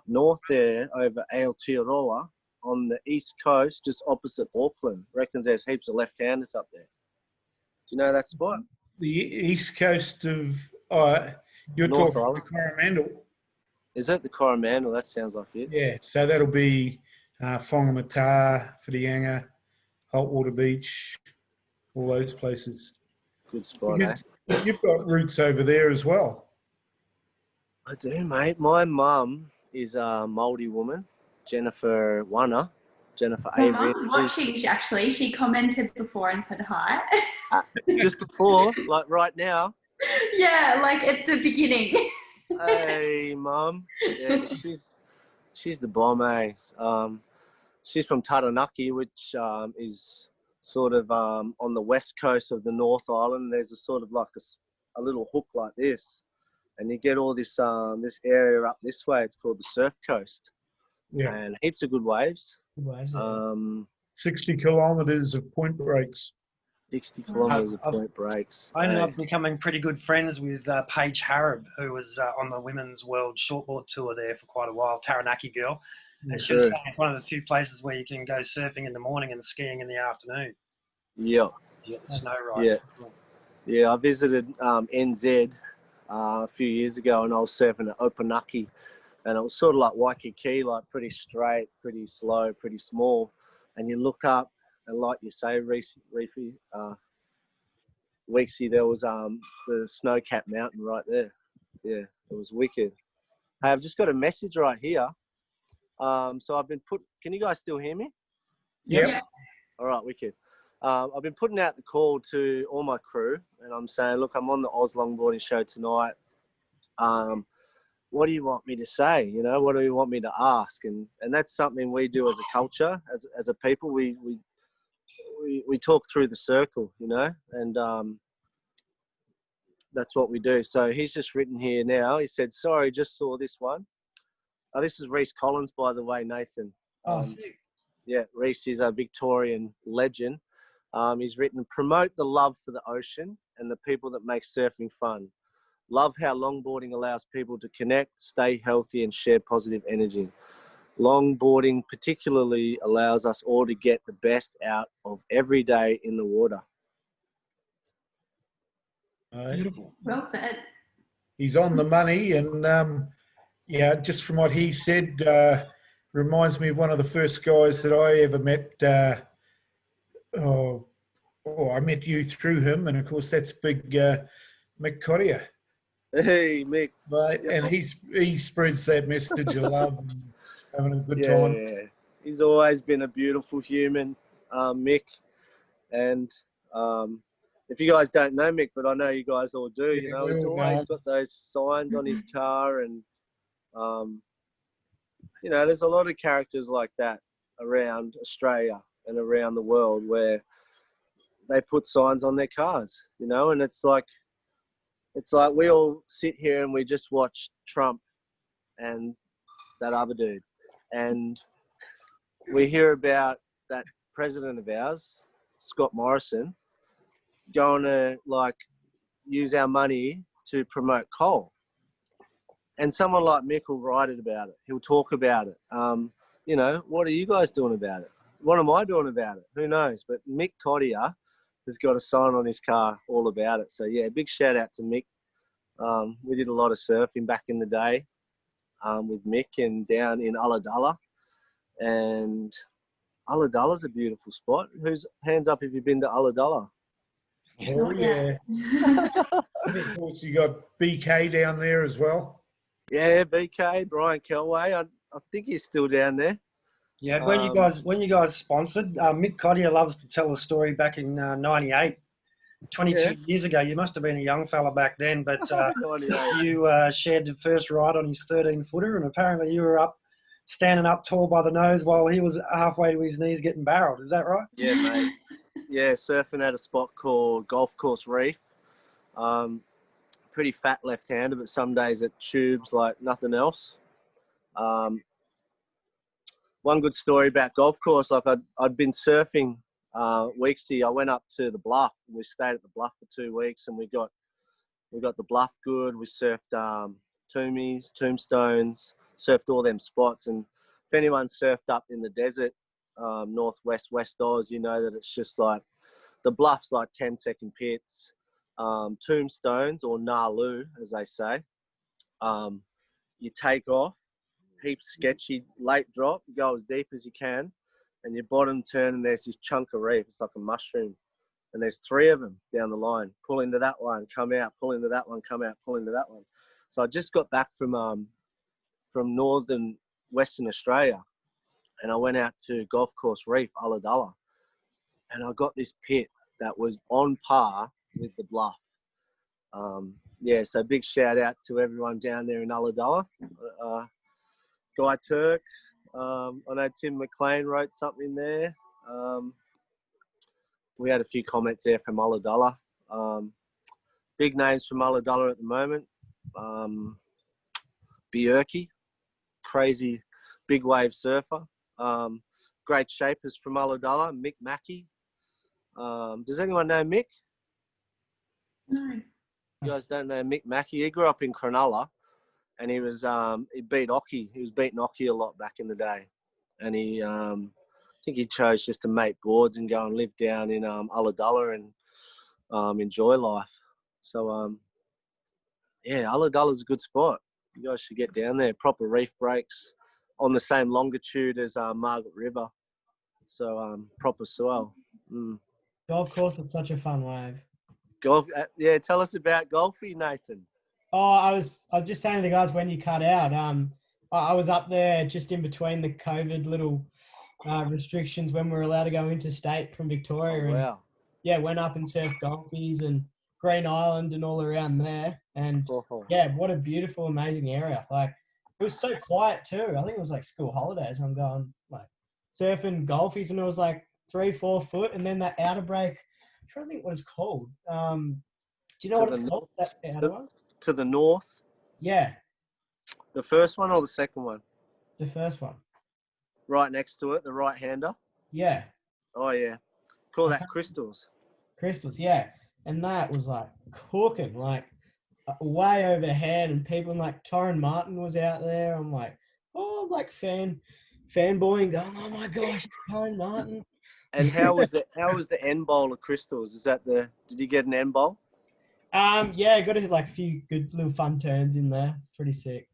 north there, over Aotearoa on the east coast, just opposite Auckland. Reckons there's heaps of left-handers up there. Do you know that spot? The east coast of, you're North talking Island. the Coromandel. Is it the Coromandel? That sounds like it. Yeah, so that'll be Whangamata, Whitianga, Saltwater Beach, all those places. Good spot, Because you've got roots over there as well. I do, mate. My mum is a Māori woman, Jennifer My Avery. mum's watching, actually. She commented before and said hi. Just before, like right now. Yeah, like at the beginning. Hey, Mum. Yeah, she's the bomb, eh? She's from Taranaki, which is sort of on the west coast of the North Island. There's a sort of like a little hook like this, and you get all this this area up this way. It's called the Surf Coast, Yeah, and heaps of good waves. Good waves, yeah. 60 kilometres of point breaks. 60 kilometres of point breaks. I ended eh? up becoming pretty good friends with Paige Harrod, who was on the Women's World Shortboard Tour there for quite a while, Taranaki girl. And she was True. saying it's one of the few places where you can go surfing in the morning and skiing in the afternoon. Yeah. You get the snow right. Yeah, I visited NZ a few years ago, and I was surfing at Opunaki, and it was sort of like Waikiki, like pretty straight, pretty slow, pretty small. And you look up, and like you say, Weeksy, there was the snow-capped mountain right there. Yeah, it was wicked. Hey, I've just got a message right here. So I've been can you guys still hear me? Yep. Yeah. All right, wicked. I've been putting out the call to all my crew, and I'm saying, look, I'm on the Oz Longboarding show tonight. What do you want me to say? You know, what do you want me to ask? And that's something we do as a culture, as a people. We talk through the circle, you know, and that's what we do. So he's just written here now. He said, sorry, just saw this one. This is Reese Collins, by the way, Nathan. Oh, sick. Yeah, Reese is a Victorian legend. He's written, promote the love for the ocean and the people that make surfing fun. Love how longboarding allows people to connect, stay healthy, and share positive energy. Longboarding particularly allows us all to get the best out of every day in the water. Beautiful. Well said. He's on the money, and yeah, just from what he said, reminds me of one of the first guys that I ever met. I met you through him, and of course that's big Mick Cottier. Hey, Mick. Right, and he spreads that message of love and having a good time. Yeah, he's always been a beautiful human, Mick. And if you guys don't know Mick, but I know you guys all do, you know, he's always got those signs on his car, and you know, there's a lot of characters like that around Australia and around the world where they put signs on their cars, you know, and it's like we all sit here and we just watch Trump and that other dude, and we hear about that president of ours, Scott Morrison, going to like use our money to promote coal. And someone like Mick will write it about it. He'll talk about it. You know, what are you guys doing about it? what am I doing about it? Who knows? But Mick Cottier has got a sign on his car all about it. So, yeah, big shout out to Mick. We did a lot of surfing back in the day with Mick and down in Ulladulla. And Ulladulla's a beautiful spot. Who's hands up if you've been to Ulladulla? Oh, yeah. Of course, you got BK down there as well. Yeah, BK, Brian Kelway. I think he's still down there. Yeah, when you guys sponsored, Mick Cottier loves to tell a story back in '98, 22 years ago. You must have been a young fella back then, but you shared the first ride on his 13-footer, and apparently you were standing up tall by the nose while he was halfway to his knees getting barreled. Is that right? Yeah, mate. Yeah, surfing at a spot called Golf Course Reef. Pretty fat left-hander, but some days it tubes like nothing else. One good story about golf course, like I'd been surfing Weeksy. I went up to the Bluff, and we stayed at the Bluff for 2 weeks, and we got the Bluff good. We surfed Tombs, Tombstones, surfed all them spots. And if anyone surfed up in the desert, northwest West Oz, you know that it's just like the Bluff's like 10-second pits. Tombstones, or Nalu as they say, you take off, heaps sketchy, late drop, you go as deep as you can, and your bottom turn, and there's this chunk of reef. It's like a mushroom, and there's 3 of them down the line. Pull into that one, come out, pull into that one, come out, pull into that one. So I just got back from northern Western Australia, and I went out to Golf Course Reef, Ulladulla, and I got this pit that was on par with the Bluff. Yeah, so big shout out to everyone down there in Ulladulla. Guy Turk, I know Tim McLean wrote something there. We had a few comments there from Ulladulla. Big names from Ulladulla at the moment. Bjerke, crazy big wave surfer. Great shapers from Ulladulla, Mick Mackey. Does anyone know Mick? No. You guys don't know Mick Mackey? He grew up in Cronulla, and he beat Ockie. He was beating Ockie a lot back in the day, and I think he chose just to make boards and go and live down in Ulladulla and enjoy life. So yeah, Ulladulla's a good spot. You guys should get down there. Proper reef breaks on the same longitude as Margaret River, so proper swell. Golf course was such a fun wave. Golf, yeah. Tell us about golfy, Nathan. Oh, I was just saying to the guys when you cut out. I was up there just in between the COVID little restrictions when we were allowed to go interstate from Victoria. Oh, wow. And yeah, went up and surfed golfies and Green Island and all around there. And yeah, what a beautiful, amazing area. Like it was so quiet too. I think it was like school holidays. I'm going like surfing golfies, and it was like 3-4 foot, and then that outer break. I'm trying to think what it's called. Do you know what it's called? That outer one? To the north. Yeah. The first one or the second one? The first one. Right next to it, the right-hander. Yeah. Oh yeah. Call that Crystals. Crystals, yeah. And that was like cooking, like way overhead, and people like Torrin Martin was out there. I'm like, oh, I'm like fanboying, going, oh my gosh, Torrin Martin. And how was the end bowl of Crystals? Did you get an end bowl? Yeah, got to like a few good little fun turns in there. It's pretty sick.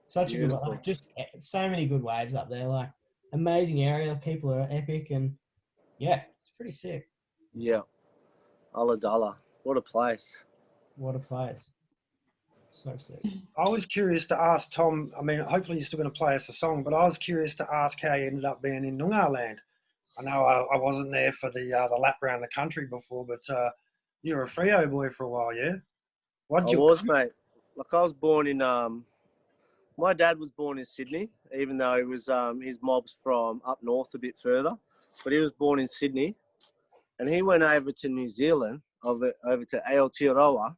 Such a good, like, just so many good waves up there. Like amazing area. People are epic, and yeah, it's pretty sick. Yeah, Ulladulla, what a place. What a place. So sick. I was curious to ask Tom. I mean, hopefully you're still going to play us a song, but I was curious to ask how you ended up being in Noongar land. I know I wasn't there for the lap around the country before, but you were a Freo boy for a while, yeah? Mate. Like I was born in, my dad was born in Sydney, even though he was, his mob's from up north a bit further, but he was born in Sydney, and he went over to New Zealand, over to Aotearoa,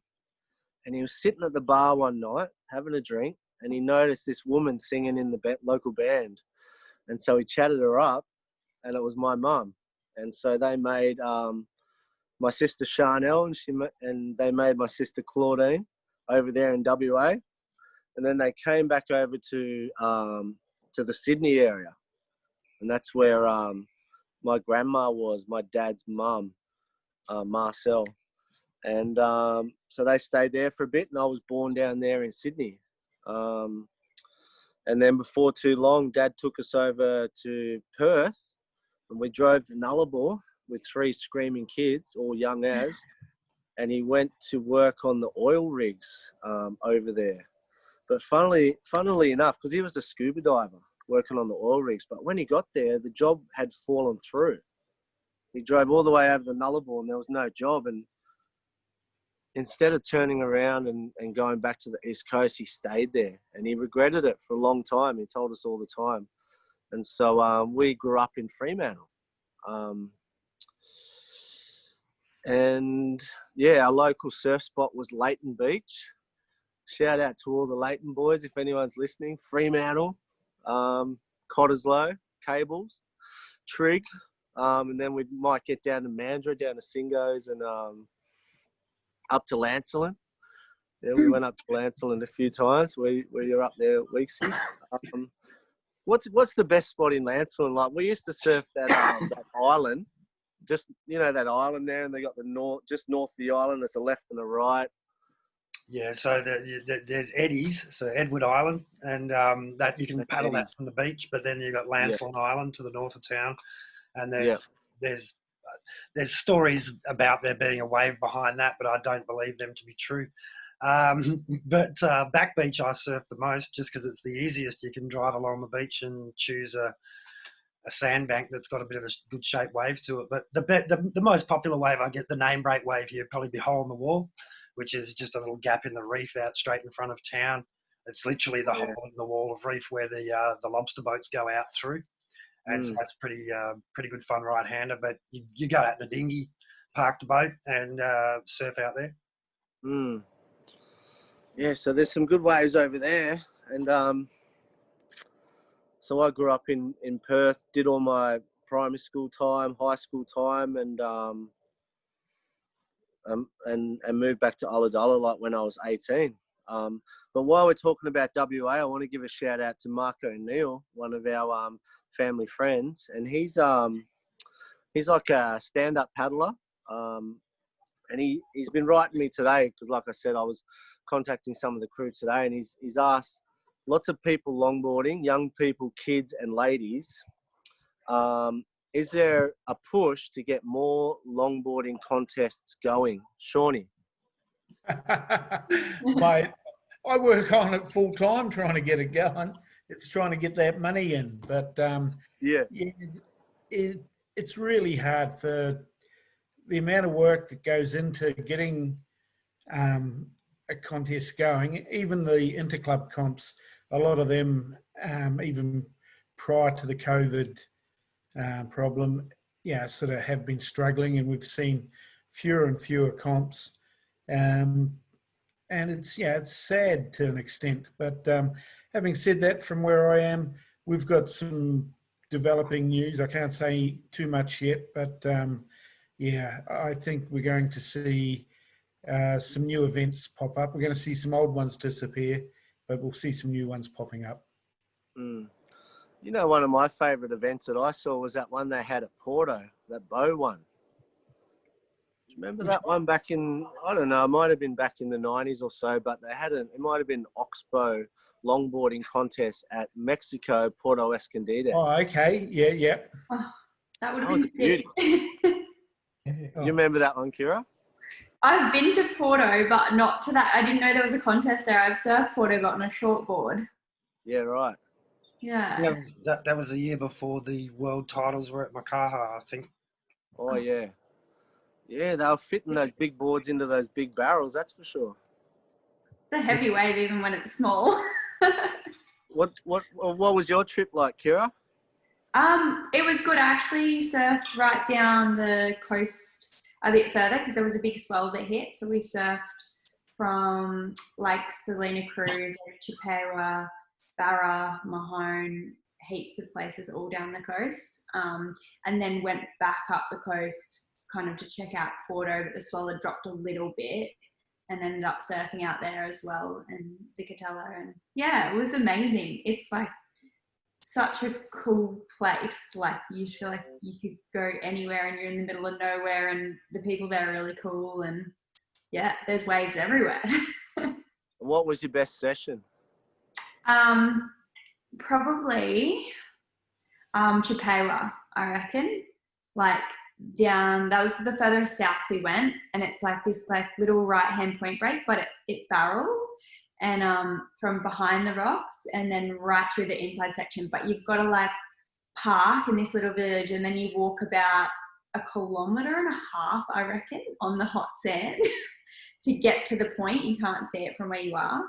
and he was sitting at the bar one night having a drink, and he noticed this woman singing in the local band, and so he chatted her up, and it was my mum, and so they made my sister Charnel, and they made my sister Claudine over there in WA, and then they came back over to the Sydney area, and that's where my grandma was, my dad's mum, Marcel. And so they stayed there for a bit, and I was born down there in Sydney. And then before too long, Dad took us over to Perth, and we drove the Nullarbor with 3 screaming kids, all young as, and he went to work on the oil rigs over there. But funnily enough, because he was a scuba diver working on the oil rigs, but when he got there, the job had fallen through. He drove all the way over the Nullarbor and there was no job. And instead of turning around and going back to the East Coast, he stayed there, and he regretted it for a long time. He told us all the time. And so we grew up in Fremantle. And yeah, our local surf spot was Leighton Beach. Shout out to all the Leighton boys, if anyone's listening. Fremantle, Cottesloe, Cables, Trig. And then we might get down to Mandurah, down to Singo's, and up to Lancelin. Yeah, we went up to Lancelin a few times. You're up there, Weeksy. What's the best spot in Lancelin? Like, we used to surf that that island, just that island there, and they got the just north of the island. There's a left and a right. Yeah, so there's Eddie's, so Edward Island, and that you can paddle that from the beach. But then you've got Lancelin Island to the north of town, and there's stories about there being a wave behind that, but I don't believe them to be true. But Back Beach I surf the most, just because it's the easiest. You can drive along the beach and choose a sandbank that's got a bit of a good shaped wave to it. But the most popular wave, I get the name break wave here, probably be Hole in the Wall, which is just a little gap in the reef out straight in front of town. It's literally the hole in the wall of reef where the lobster boats go out through. And so that's pretty good fun right-hander. But you go out in a dinghy, park the boat, and surf out there. Yeah, so there's some good waves over there. And so I grew up in Perth, did all my primary school time, high school time, and moved back to Ulladulla like when I was 18. But while we're talking about WA, I want to give a shout out to Marco Neal, one of our family friends, and he's like a stand-up paddler, and he's been writing me today because, like I said, I was contacting some of the crew today, and he's asked lots of people longboarding, young people, kids and ladies, is there a push to get more longboarding contests going? Shawnee? Mate, I work on it full time trying to get it going. It's trying to get that money in. But it's really hard for the amount of work that goes into getting a contest going. Even the interclub comps, a lot of them, even prior to the COVID problem, sort of have been struggling, and we've seen fewer and fewer comps. And it's sad to an extent. But having said that, from where I am, we've got some developing news. I can't say too much yet, but I think we're going to see some new events pop up. We're going to see some old ones disappear, but we'll see some new ones popping up. One of my favourite events that I saw was that one they had at Porto, that bow one. Do you remember that one back in, I don't know, it might have been back in the 90s or so, but they had it might have been Oxbow longboarding contest at Mexico, Porto Escondido. Oh, okay. Yeah. Oh, that would was a beauty. Oh. You remember that one, Kira? I've been to Porto, but not to that. I didn't know there was a contest there. I've surfed Porto, but on a shortboard. Yeah, right. Yeah. That was the year before the world titles were at Makaha, I think. Oh, yeah. Yeah, they were fitting those big boards into those big barrels, that's for sure. It's a heavy wave even when it's small. What was your trip like, Kira? It was good. I actually surfed right down the coast a bit further because there was a big swell that hit. So we surfed from like Salina Cruz, Chippewa, Barra, Mahone, heaps of places all down the coast, and then went back up the coast kind of to check out Porto, but the swell had dropped a little bit and ended up surfing out there as well, and Zicatella, and yeah, it was amazing. It's like such a cool place. Like you feel like you could go anywhere and you're in the middle of nowhere, and the people there are really cool, and yeah, there's waves everywhere. What was your best session? Probably Chipewa, I reckon. Like down, that was the furthest south we went, and it's like this like little right hand point break, but it barrels, and from behind the rocks and then right through the inside section. But you've got to like park in this little village, and then you walk about 1.5 kilometers, I reckon, on the hot sand to get to the point. You can't see it from where you are.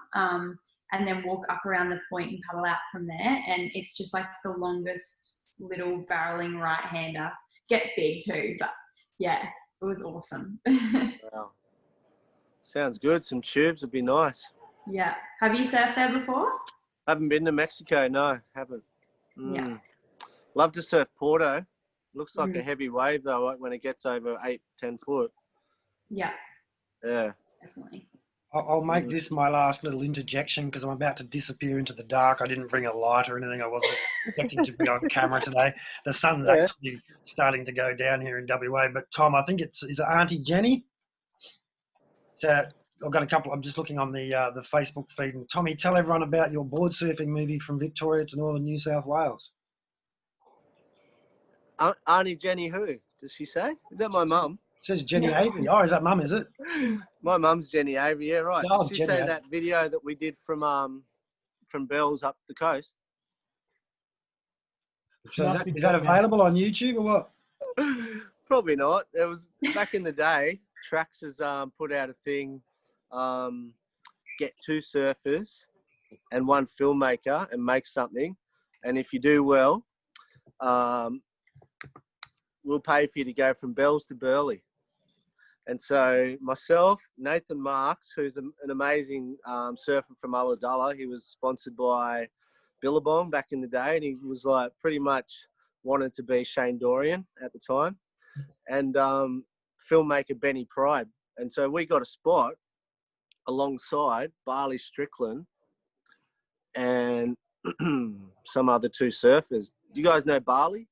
And then walk up around the point and paddle out from there. And it's just like the longest little barreling right-hander. Gets big too, but yeah, it was awesome. Wow. Sounds good. Some tubes would be nice. Yeah. Have you surfed there before? Haven't been to Mexico, no, haven't. Yeah. Love to surf Porto. Looks like a heavy wave though when it gets over 8-10 foot. Yeah. Yeah. Definitely. I'll make this my last little interjection because I'm about to disappear into the dark. I didn't bring a light or anything. I wasn't expecting to be on camera today. The sun's actually starting to go down here in WA. But Tom, I think is it Auntie Jenny? So I've got a couple. I'm just looking on the Facebook feed. And Tommy, tell everyone about your board surfing movie from Victoria to northern New South Wales. Auntie Jenny who? Does she say? Is that my mum? It says Jenny Avery. Oh, is that mum, is it? My mum's Jenny Avery, yeah, right. Oh, Did she Jenny say Avery. that video that we did from Bells up the coast? So is that available on YouTube or what? Probably not. It was back in the day. Trax has put out a thing, get 2 surfers and 1 filmmaker and make something. And if you do well, we'll pay for you to go from Bells to Burleigh. And so myself, Nathan Marks, who's an amazing surfer from Ulladulla, he was sponsored by Billabong back in the day, and he was like pretty much wanted to be Shane Dorian at the time, and filmmaker Benny Pride. And so we got a spot alongside Barley Strickland and some other 2 surfers. Do you guys know Barley?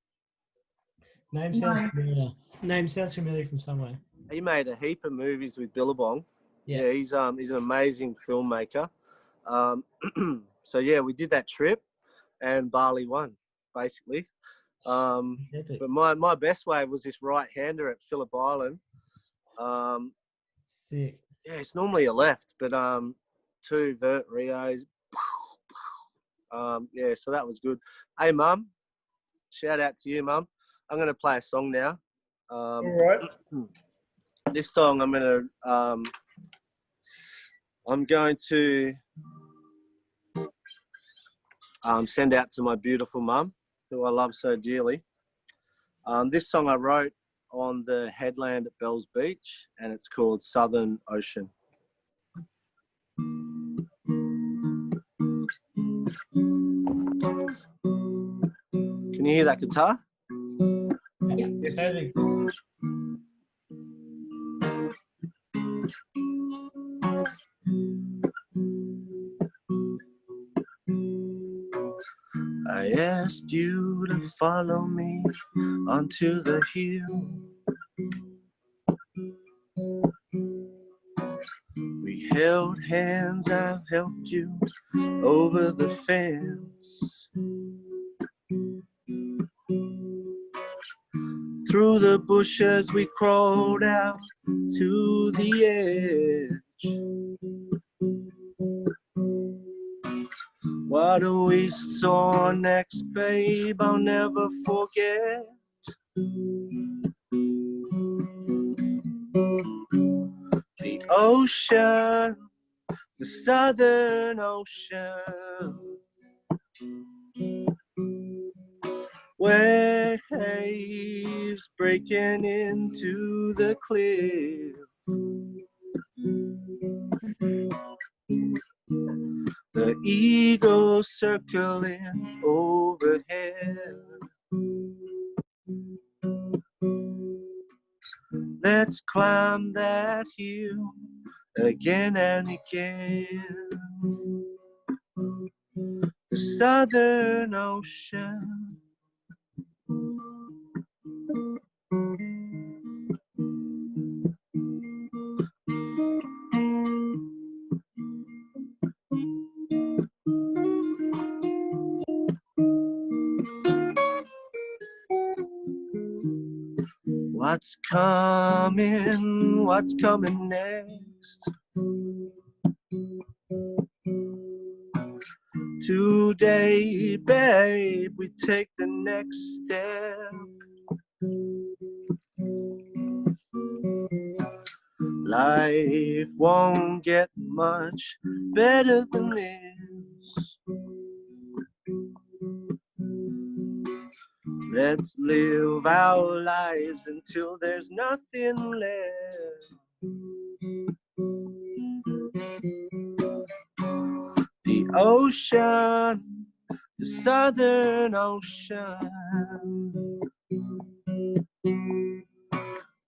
Name sounds familiar. Name sounds familiar from somewhere. He made a heap of movies with Billabong. Yeah, he's an amazing filmmaker. So yeah, we did that trip, and Barley won basically. But my best wave was this right-hander at Phillip Island. Sick. Yeah, it's normally a left, but 2 vert Rios. Yeah, so that was good. Hey, Mum, shout out to you, Mum. I'm going to play a song now. All right. This song I'm going to send out to my beautiful mum, who I love so dearly. This song I wrote on the headland at Bells Beach, and it's called Southern Ocean. Can you hear that guitar? Yes. Perfect. I asked you to follow me onto the hill. We held hands, I helped you over the fence. Through the bushes we crawled out to the edge. What we saw next, babe, I'll never forget. The ocean, the Southern Ocean, waves breaking into the cliff. The eagles circling overhead. Let's climb that hill again and again. the Southern Ocean. What's coming next? Today, babe, we take the next step. Life won't get much better than this. Let's live our lives until there's nothing left. The ocean, the Southern Ocean,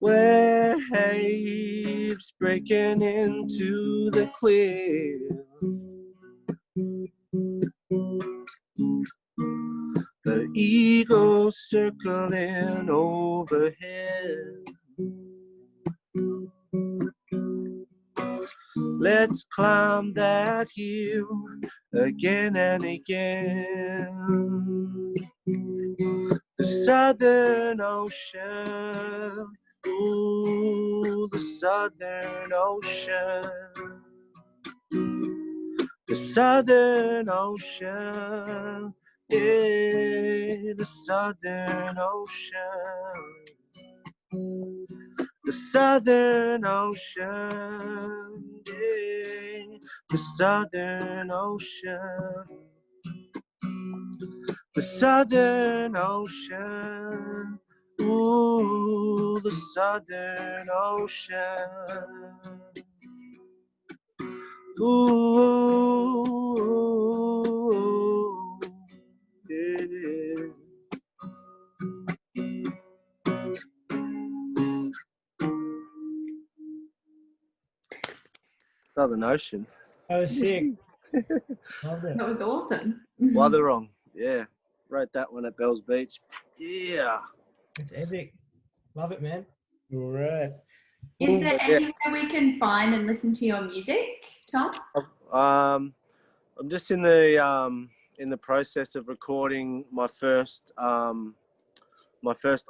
waves breaking into the cliff. The eagles circling overhead. Let's climb that hill again and again. The Southern Ocean, ooh, the Southern Ocean. The Southern Ocean, yeah, the Southern Ocean. The Southern Ocean, yeah, the Southern Ocean. The Southern Ocean, ooh, the Southern Ocean. Ooh, yeah. Southern Ocean. That was sick. Loved it. That was awesome. Wotherong, yeah. Wrote that one at Bells Beach. Yeah. It's epic. Love it, man. All right. Is there anywhere we can find and listen to your music, Tom? I'm just in the process of recording my first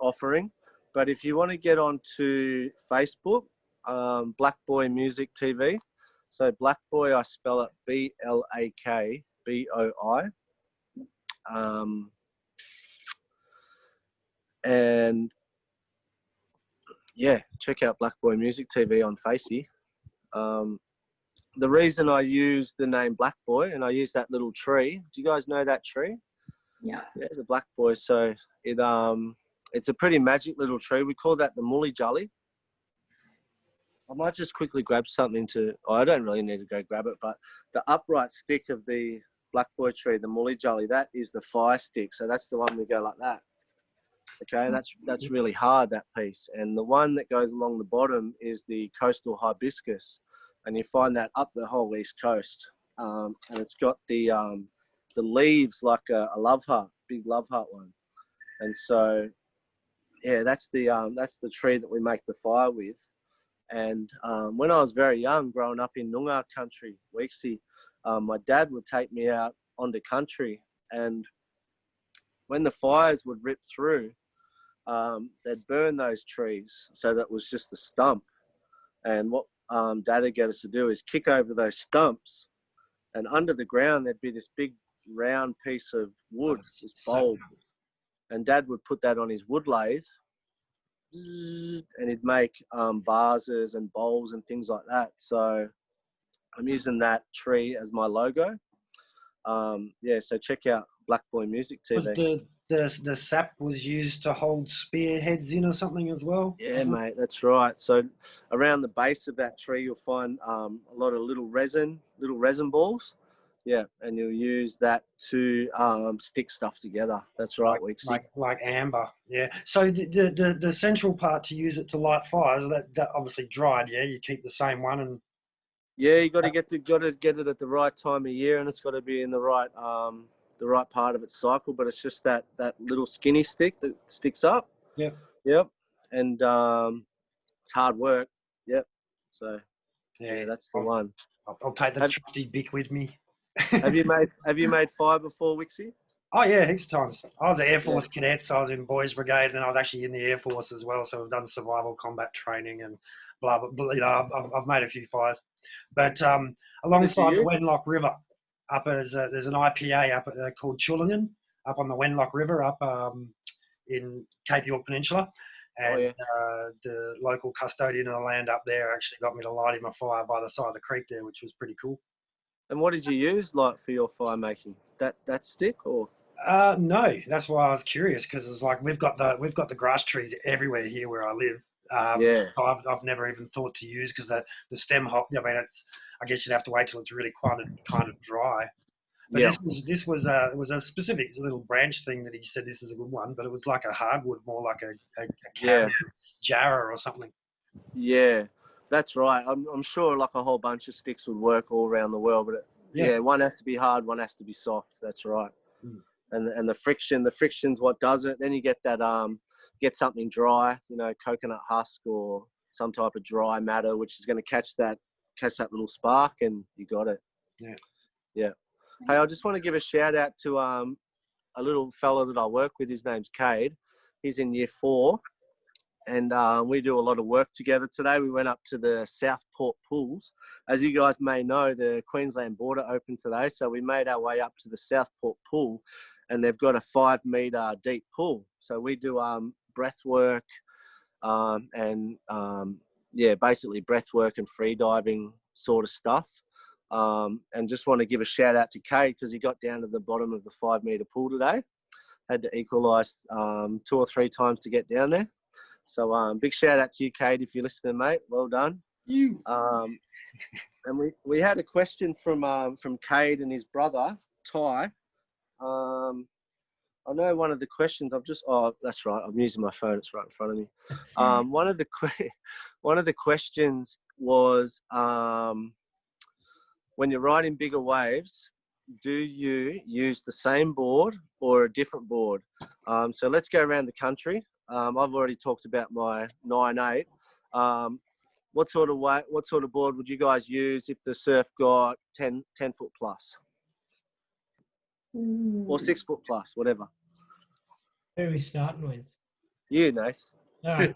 offering. But if you want to get onto Facebook, Black Boy Music TV. So Black Boy, I spell it BLAKBOI. And yeah, check out Black Boy Music TV on Facey. The reason I use the name Black Boy, and I use that little tree. Do you guys know that tree? Yeah. Yeah, the Black Boy. So it's a pretty magic little tree. We call that the Mully Jolly. I might just quickly grab something I don't really need to go grab it, but the upright stick of the Black Boy tree, the Mully Jolly, that is the fire stick. So that's the one we go like that. Okay, that's really hard, that piece. And the one that goes along the bottom is the coastal hibiscus. And you find that up the whole East Coast. And it's got the leaves like a love heart, big love heart one. And so, yeah, that's the tree that we make the fire with. And when I was very young, growing up in Noongar country, Weeksy, my dad would take me out onto country, and when the fires would rip through, they'd burn those trees, so that was just the stump. And what Dad would get us to do is kick over those stumps, and under the ground there'd be this big round piece of wood, this bulb, and Dad would put that on his wood lathe, and he'd make vases and bowls and things like that. So I'm using that tree as my logo. Yeah, so check out Black Boy Music TV. The sap was used to hold spearheads in or something as well? Yeah, mate, that's right. So around the base of that tree, you'll find a lot of little resin balls. Yeah, and you'll use that to stick stuff together. That's right, Weeksy. Like amber. Yeah. So the central part to use it to light fires, that obviously dried. Yeah, you keep the same one and. Yeah, you got to get it at the right time of year, and it's got to be in the right the right part of its cycle, but it's just that little skinny stick that sticks up. Yep. And it's hard work. Yep. So yeah, that's the one. I'll take the trusty Bic with me. Have you made fire before, Wixie? Oh yeah, heaps of times. I was an Air Force cadet, so I was in Boys Brigade, and I was actually in the Air Force as well. So I've done survival combat training and blah blah blah. You know, I've made a few fires, but alongside the Wenlock River, there's an IPA up called Chulingen up on the Wenlock River up in Cape York Peninsula, and the local custodian of the land up there actually got me to light him a fire by the side of the creek there, which was pretty cool. And what did you use like for your fire making? That stick or? No, that's why I was curious, because it's like we've got the grass trees everywhere here where I live. So I've never even thought to use, because the stem hop. I mean, I guess you'd have to wait till it's really kind of dry. But this was a specific little branch thing that he said this is a good one, but it was like a hardwood, more like a carrier jarrah or something. Yeah, that's right. I'm sure like a whole bunch of sticks would work all around the world, but one has to be hard, one has to be soft. That's right. And the friction's what does it. Then you get that get something dry, you know, coconut husk or some type of dry matter, which is going to catch that little spark, and you got it. Yeah. Hey, I just want to give a shout out to a little fella that I work with. His name's Cade. He's in year 4, and we do a lot of work together. Today we went up to the Southport pools. As you guys may know, the Queensland border opened today, so we made our way up to the Southport pool, and they've got a 5-metre deep pool. So we do breath work and basically breath work and free diving sort of stuff. And just want to give a shout out to Cade, because he got down to the bottom of the 5-metre pool today. Had to equalise 2 or 3 times to get down there. So big shout out to you, Cade, if you're listening, mate. Well done. And we had a question from Cade and his brother Ty. I know one of the questions. That's right. I'm using my phone. It's right in front of me. One of the questions was, when you're riding bigger waves, do you use the same board or a different board? So let's go around the country. I've already talked about my 9.8. What sort of board would you guys use if the surf got 10 foot plus? Or 6 foot plus, whatever. Who are we starting with? You, Nath. All right.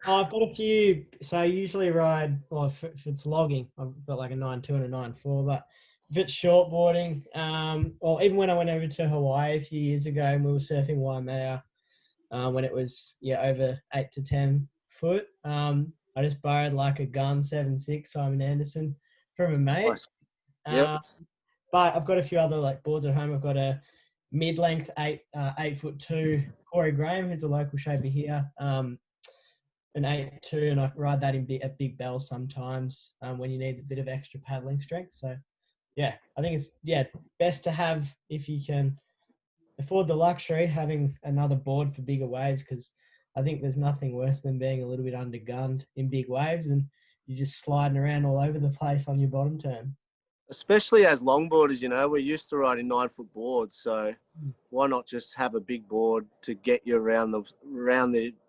I've got a few. So I usually ride, well, if it's logging, I've got like a 9.2 and a 9.4. But if it's shortboarding, or even when I went over to Hawaii a few years ago and we were surfing Waimea, when it was over 8 to 10 foot, I just borrowed like a gun 7.6 Simon Anderson from a mate. Nice. Yep. But I've got a few other like boards at home. I've got a mid-length 8'2" Corey Graham, who's a local shaper here. An 8'2", and I ride that at Big Bell sometimes when you need a bit of extra paddling strength. So, yeah, I think it's best to have, if you can afford the luxury, having another board for bigger waves, because I think there's nothing worse than being a little bit undergunned in big waves and you're just sliding around all over the place on your bottom turn. Especially as longboarders, you know, we're used to riding 9-foot boards, so why not just have a big board to get you around the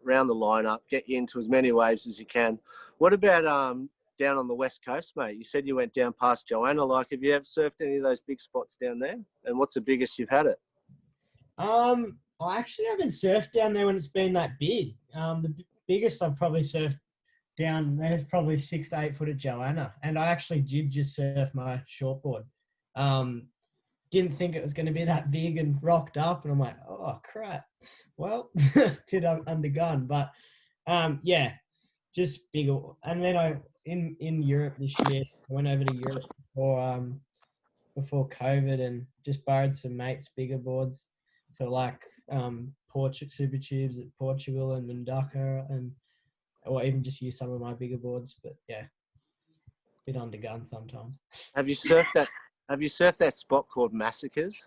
lineup, get you into as many waves as you can. What about down on the west coast, mate? You said you went down past Joanna. Like, have you ever surfed any of those big spots down there? And what's the biggest you've had it? I actually haven't surfed down there when it's been that big. The biggest I've probably surfed down there's probably 6 to 8 foot at Joanna, and I actually did just surf my shortboard. Didn't think it was going to be that big and rocked up, and I'm like, oh crap, well, bit undergun, but just bigger. And then I in Europe this year, I went over to Europe before COVID and just borrowed some mates' bigger boards for like super tubes at Portugal and Mundaka, or even just use some of my bigger boards. But yeah, bit undergun sometimes. Have you surfed that spot called Massacres?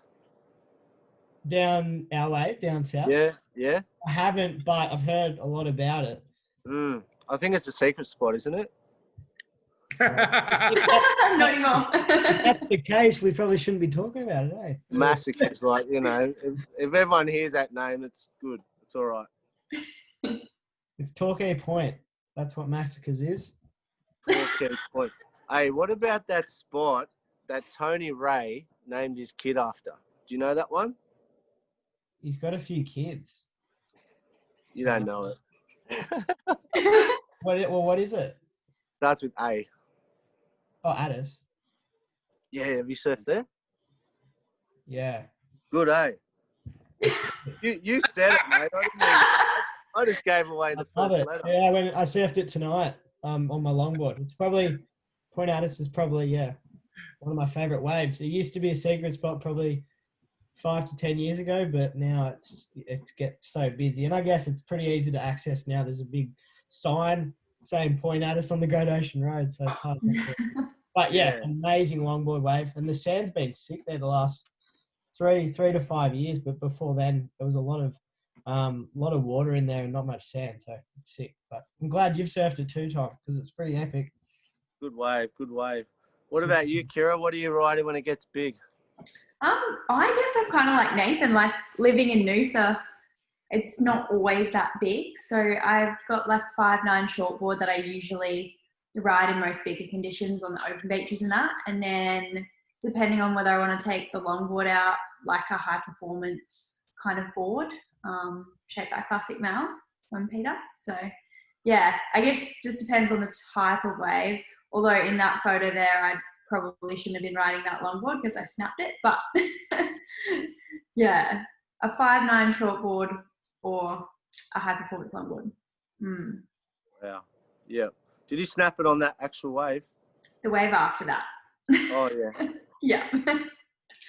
Down our way, down south? Yeah. I haven't, but I've heard a lot about it. I think it's a secret spot, isn't it? Not anymore. If that's the case, we probably shouldn't be talking about it, eh? Massacres, like, you know, if everyone hears that name, it's good. It's all right. It's Torquay Point. That's what Massacres is. Okay, point. Hey, what about that spot that Tony Ray named his kid after? Do you know that one? He's got a few kids. You don't know it. What is it? Starts with A. Oh, Addis. Yeah, have you surfed there? Yeah. Good, eh? You said it, mate. I just gave away the Love first it. letter. Yeah, I surfed it tonight on my longboard. It's probably, Point Addis is probably, one of my favourite waves. It used to be a secret spot probably 5 to 10 years ago, but now it gets so busy. And I guess it's pretty easy to access now. There's a big sign saying Point Addis on the Great Ocean Road, so it's hard not to. But yeah, amazing longboard wave. And the sand's been sick there the last three to 5 years, but before then there was a lot of water in there and not much sand, so it's sick. But I'm glad you've surfed it too, Tom, because it's pretty epic. Good wave, good wave. What about you, Kira? What are you riding when it gets big? I guess I'm kind of like Nathan, like living in Noosa, it's not always that big. So I've got like a 5'9" shortboard that I usually ride in most bigger conditions on the open beaches and that. And then depending on whether I want to take the longboard out, like a high performance kind of board, shaped by Classic Mal from Peter. So yeah, I guess it just depends on the type of wave. Although in that photo there, I probably shouldn't have been riding that longboard because I snapped it. But yeah, a 5'9" shortboard or a high performance longboard. Wow. Yeah. Did you snap it on that actual wave? The wave after that. Oh, yeah. Yeah.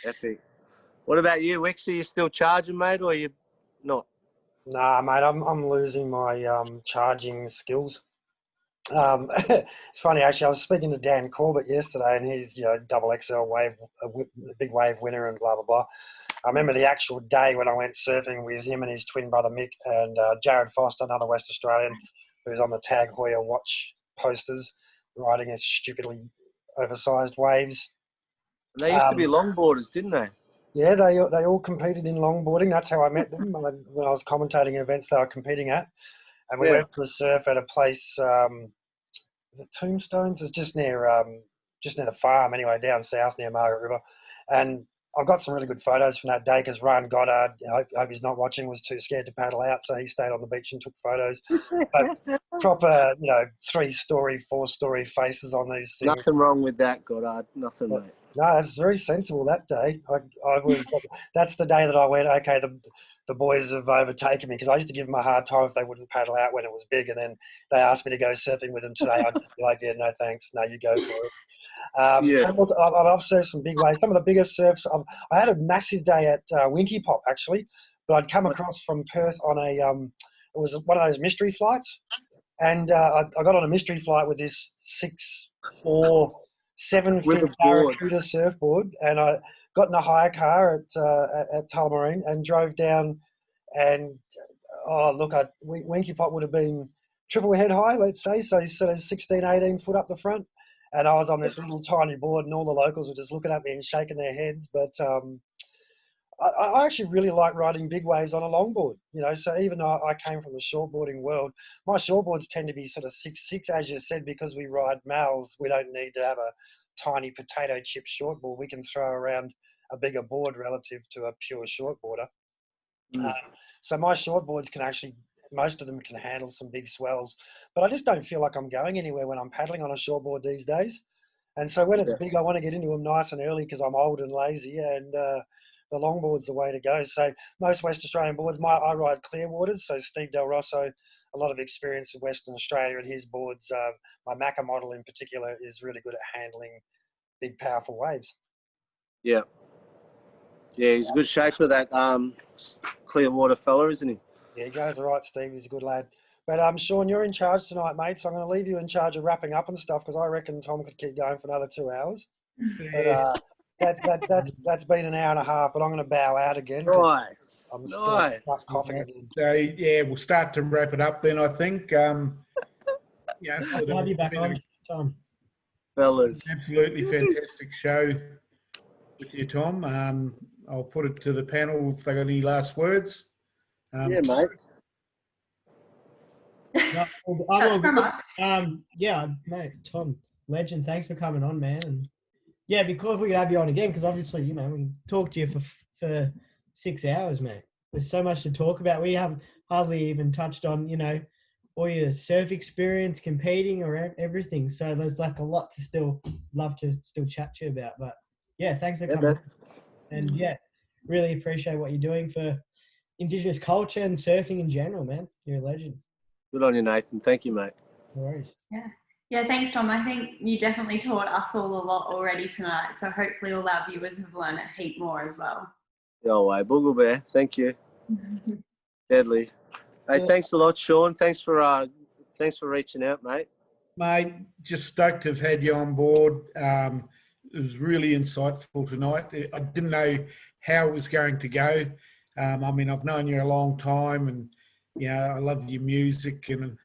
Epic. What about you, Wix? Are you still charging, mate, or are you not? Nah, mate, I'm losing my charging skills. It's funny, actually. I was speaking to Dan Corbett yesterday, and he's double XL wave, a big wave winner, and blah blah blah. I remember the actual day when I went surfing with him and his twin brother Mick and Jared Foster, another West Australian, who's on the Tag Heuer watch posters, riding his stupidly oversized waves. And they used to be longboarders, didn't they? Yeah, they all competed in longboarding. That's how I met them when I was commentating events they were competing at. And we went to a surf at a place. Is it Tombstones? It's just near the farm, anyway, down south near Margaret River. And I've got some really good photos from that day because Ryan Goddard, I hope he's not watching, was too scared to paddle out, so he stayed on the beach and took photos. But proper, 3-story, 4-story faces on these things. Nothing wrong with that, Goddard. Nothing, mate. No, it's very sensible that day. I was. That's the day that I went, okay, the boys have overtaken me, because I used to give them a hard time if they wouldn't paddle out when it was big, and then they asked me to go surfing with them today. I'd just be like, yeah, no thanks, no, you go for it. And look, I've surfed some big waves. Some of the biggest surfs. I had a massive day at Winky Pop actually, but I'd come across from Perth on a it was one of those mystery flights, and I got on a mystery flight with this 6'4", 7-foot Barracuda surfboard, and I got in a hire car at Tullamarine and drove down, and Winky Pot would have been triple head high, let's say, so sort of 16, 18 foot up the front, and I was on this little tiny board, and all the locals were just looking at me and shaking their heads. But I actually really like riding big waves on a longboard, so even though I came from the shortboarding world, my shortboards tend to be sort of 6'6", as you said, because we ride Mals. We don't need to have a tiny potato chip shortboard. We can throw around a bigger board relative to a pure shortboarder. So my shortboards can actually, most of them can handle some big swells, but I just don't feel like I'm going anywhere when I'm paddling on a shortboard these days. And so when it's big, I want to get into them nice and early because I'm old and lazy, and the longboard's the way to go. So most West Australian boards, I ride Clearwaters, so Steve Del Rosso, a lot of experience in Western Australia, and his boards, my Macca model in particular, is really good at handling big, powerful waves. Yeah. Yeah, he's a good shaper, that Clearwater fella, isn't he? Yeah, he goes all right, Steve. He's a good lad. But Sean, you're in charge tonight, mate, so I'm going to leave you in charge of wrapping up and stuff, because I reckon Tom could keep going for another 2 hours. Yeah. But that's been an hour and a half, but I'm going to bow out again. Nice. I'm still coughing again. So, yeah, we'll start to wrap it up then, I think. I'll be back on, Tom. fellas. Absolutely fantastic show with you, Tom. I'll put it to the panel if they got any last words. Yeah, mate. No, I'm all From good. us. Yeah, mate, Tom, legend. Thanks for coming on, man. And yeah, it'd be cool if we could have you on again because obviously, we can talk to you for 6 hours, mate. There's so much to talk about. We haven't hardly even touched on, all your surf experience, competing, or everything. So there's like a lot to still chat to you about. But yeah, thanks for coming. Man. And yeah, really appreciate what you're doing for Indigenous culture and surfing in general, man. You're a legend. Good on you, Nathan. Thank you, mate. No worries. Yeah, thanks, Tom. I think you definitely taught us all a lot already tonight. So hopefully all our viewers have learned a heap more as well. No way. Boogle Bear. Thank you. Deadly. Hey, thanks a lot, Sean. Thanks for reaching out, mate. Mate, just stoked to have had you on board. It was really insightful tonight. I didn't know how it was going to go. I've known you a long time, and I love your music, and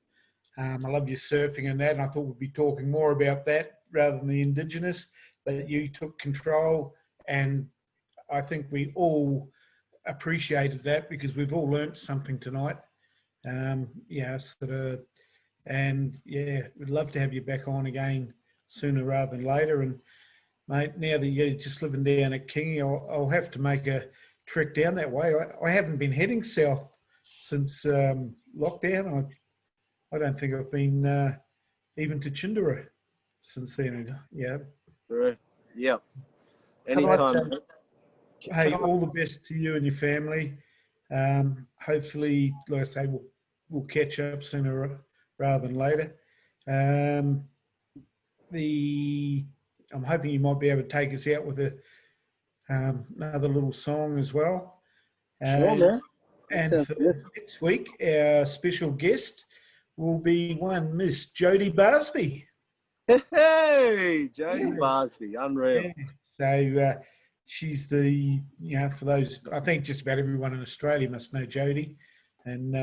I love your surfing and that. And I thought we'd be talking more about that rather than the Indigenous. But you took control, and I think we all appreciated that because we've all learnt something tonight. We'd love to have you back on again sooner rather than later. And mate, now that you're just living down at Kingy, I'll have to make a trek down that way. I haven't been heading south since lockdown. I don't think I've been even to Chindera since then. Yeah. Right. Yep. Anytime. Hey, all the best to you and your family. Hopefully, like I say, we'll catch up sooner rather than later. I'm hoping you might be able to take us out with another little song as well. Sure, man. And for next week, our special guest will be one Miss Jodie Barsby. Hey, Jodie Barsby, unreal. So she's for those, I think just about everyone in Australia must know Jodie. And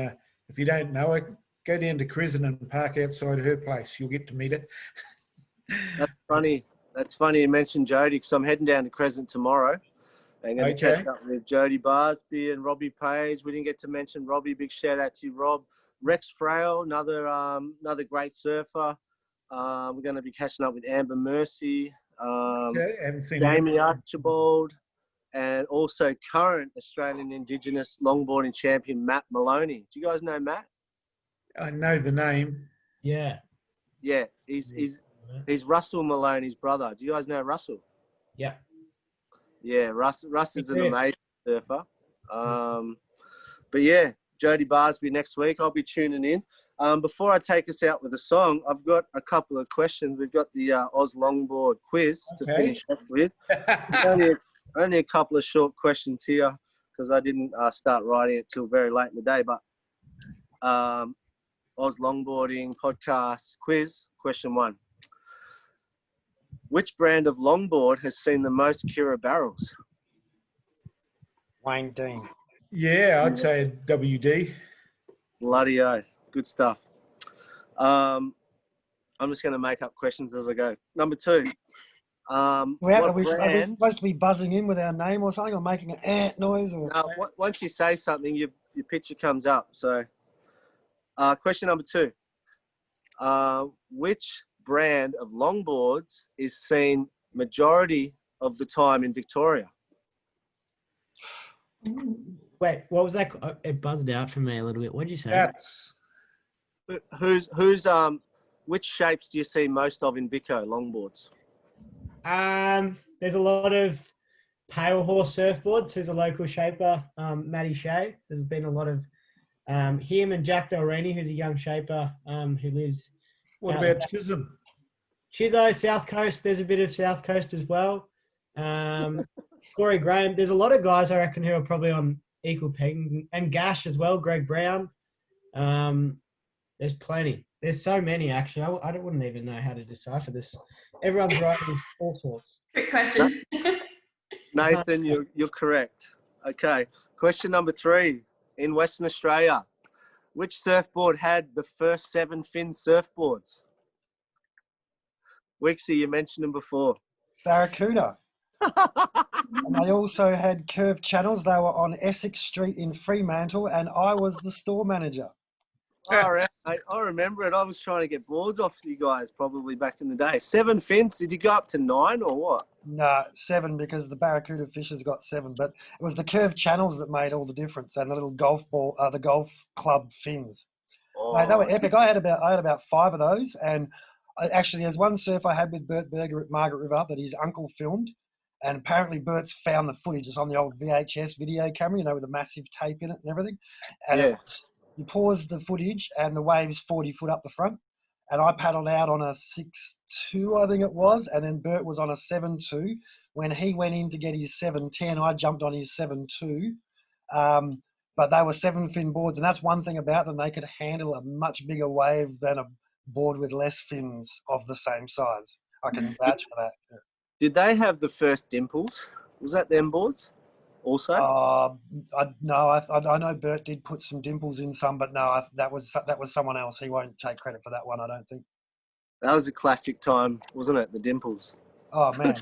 if you don't know her, go down to Crescent and park outside her place. You'll get to meet her. That's funny. That's funny you mentioned Jodie because I'm heading down to Crescent tomorrow. I'm going to catch up with Jodie Barsby and Robbie Page. We didn't get to mention Robbie. Big shout out to you, Rob. Rex Frail, another great surfer. We're going to be catching up with Amber Mercy, haven't seen Jamie Archibald, and also current Australian Indigenous longboarding champion Matt Maloney. Do you guys know Matt? I know the name. Yeah. Yeah, he's Russell Maloney's brother. Do you guys know Russell? Yeah. Yeah, Russ is an amazing surfer. But yeah, Jodie Barsby next week. I'll be tuning in. Before I take us out with a song, I've got a couple of questions. We've got the Oz Longboard quiz to finish off with. only a couple of short questions here because I didn't start writing it till very late in the day. But Oz Longboarding podcast quiz, question 1. Which brand of longboard has seen the most Kira barrels? Wayne Dean. Yeah, I'd say WD. Bloody oath. Good stuff. I'm just going to make up questions as I go. Number 2. Are we supposed to be buzzing in with our name or something, or making an ant noise? Or... No, once you say something, your picture comes up. So, question number 2. Which brand of longboards is seen majority of the time in Victoria? Wait, what was that? It buzzed out for me a little bit. What did you say? That's Which shapes do you see most of in Vico longboards? There's a lot of Pale Horse Surfboards, who's a local shaper, Matty Shea. There's been a lot of him and Jack Delrini, who's a young shaper who lives. What about Chisholm? Chizo, South Coast. There's a bit of South Coast as well. Corey Graham. There's a lot of guys I reckon who are probably on equal pegging, and Gash as well. Greg Brown. There's plenty. There's so many actually. I wouldn't even know how to decipher this. Everyone's writing all sorts. Quick question. Nathan, you're correct. Okay. Question number 3. In Western Australia, which surfboard had the first 7 fin surfboards? Wixie, you mentioned them before. Barracuda. And they also had curved channels. They were on Essex Street in Fremantle, and I was the store manager. I remember it. I was trying to get boards off you guys probably back in the day. 7 fins. Did you go up to 9 or what? No, 7 because the Barracuda fishers got 7. But it was the curved channels that made all the difference, and the little golf ball, the golf club fins. Oh, Mate, they were epic. I had about 5 of those, and actually, there's one surf I had with Bert Berger at Margaret River that his uncle filmed, and apparently Bert's found the footage. It's on the old VHS video camera, you know, with a massive tape in it and everything. And you pause the footage, and the wave's 40 foot up the front, and I paddled out on a 6.2, I think it was, and then Bert was on a 7.2. When he went in to get his 7.10, I jumped on his 7.2. But they were 7 fin boards, and that's one thing about them. They could handle a much bigger wave than a board with less fins of the same size. I can vouch for that. Yeah. Did they have the first dimples? Was that them boards also? I know Bert did put some dimples in some, but no, that was someone else. He won't take credit for that one, I don't think. That was a classic time, wasn't it? The dimples. Oh, man.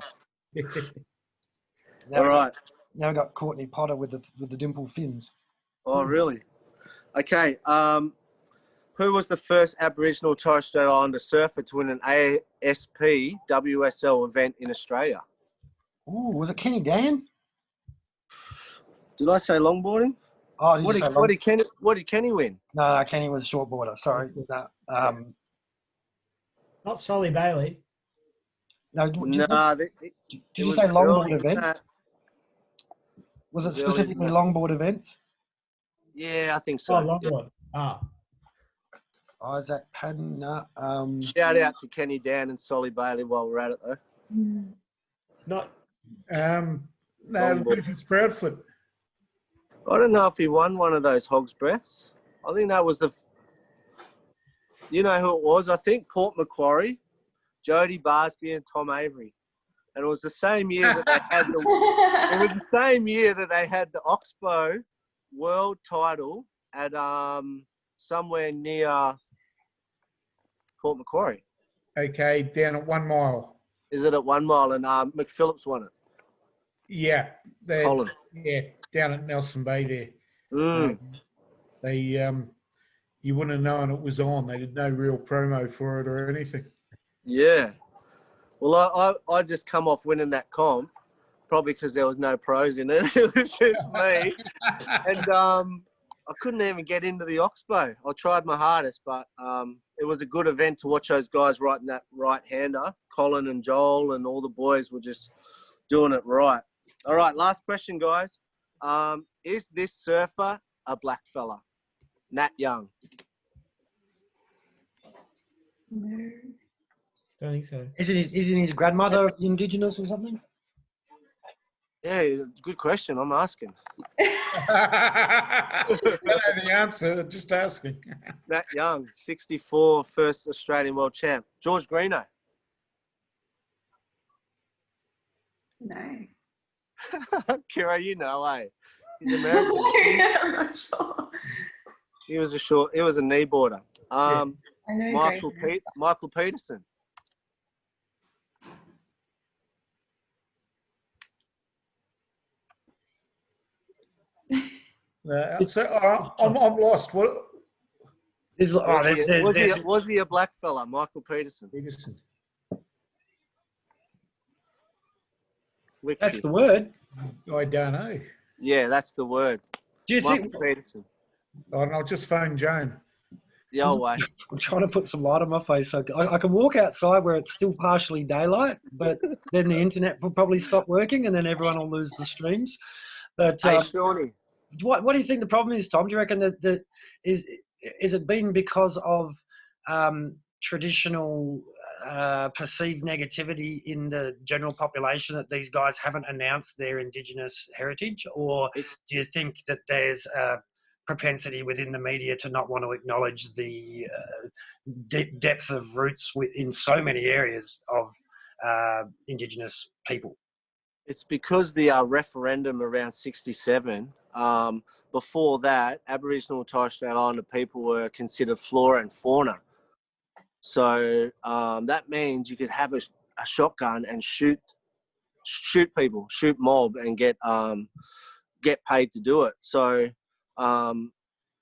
All right. Now we got Courtney Potter with the dimple fins. Oh, really? Okay. Who was the first Aboriginal Torres Strait Islander surfer to win an ASP WSL event in Australia? Ooh, was it Kenny Dan? Did I say longboarding? Oh, What did Kenny win? No, Kenny was shortboarder. Sorry. No, Not Solly Bailey. no. Did you say longboard event? Was it specifically longboard events? Yeah, I think so. Oh, longboard. Isaac Padden. Shout out to Kenny Dan and Solly Bailey while we're at it, though. Not. No, Lucas Proudfoot. I don't know if he won one of those hog's breaths. I think that was you know who it was? I think Port Macquarie, Jody Barsby and Tom Avery. And it was the same year that they had the Oxbow world title at somewhere near Port Macquarie. Okay, down at 1 mile. Is it at 1 mile? And McPhillips won it. Yeah. Colin. Yeah, down at Nelson Bay there. Mm. You wouldn't have known it was on. They did no real promo for it or anything. Yeah. Well, I just come off winning that comp, probably because there was no pros in it. It was just me. And I couldn't even get into the Oxbow. I tried my hardest, but it was a good event to watch those guys writing that right-hander. Colin and Joel and all the boys were just doing it right. All right, last question, guys. Is this surfer a black fella? Nat Young. No. Don't think so. Isn't his grandmother indigenous or something? Yeah, good question. I'm asking. I don't know the answer, just asking. Nat Young, 64, first Australian world champ. George Greeno. No. Kira, you know, eh? He's American. I'm not sure. He was a knee boarder. I know Michael Peterson. I'm lost. What? Was he a black fella, Michael Peterson? That's the word. I don't know. Yeah, that's the word. Do you Michael think? Peterson. I'll just phone Joan. The old way. I'm trying to put some light on my face. So I can walk outside where it's still partially daylight, but then the internet will probably stop working, and then everyone will lose the streams. But Hey, Shawnee. what do you think the problem is, Tom? Do you reckon that is it been because of traditional perceived negativity in the general population that these guys haven't announced their indigenous heritage, or do you think that there's a propensity within the media to not want to acknowledge the depth of roots in so many areas of indigenous people? It's because the referendum around 67, before that, Aboriginal and Torres Strait Islander people were considered flora and fauna. So that means you could have a shotgun and shoot people, shoot mob, and get paid to do it. So a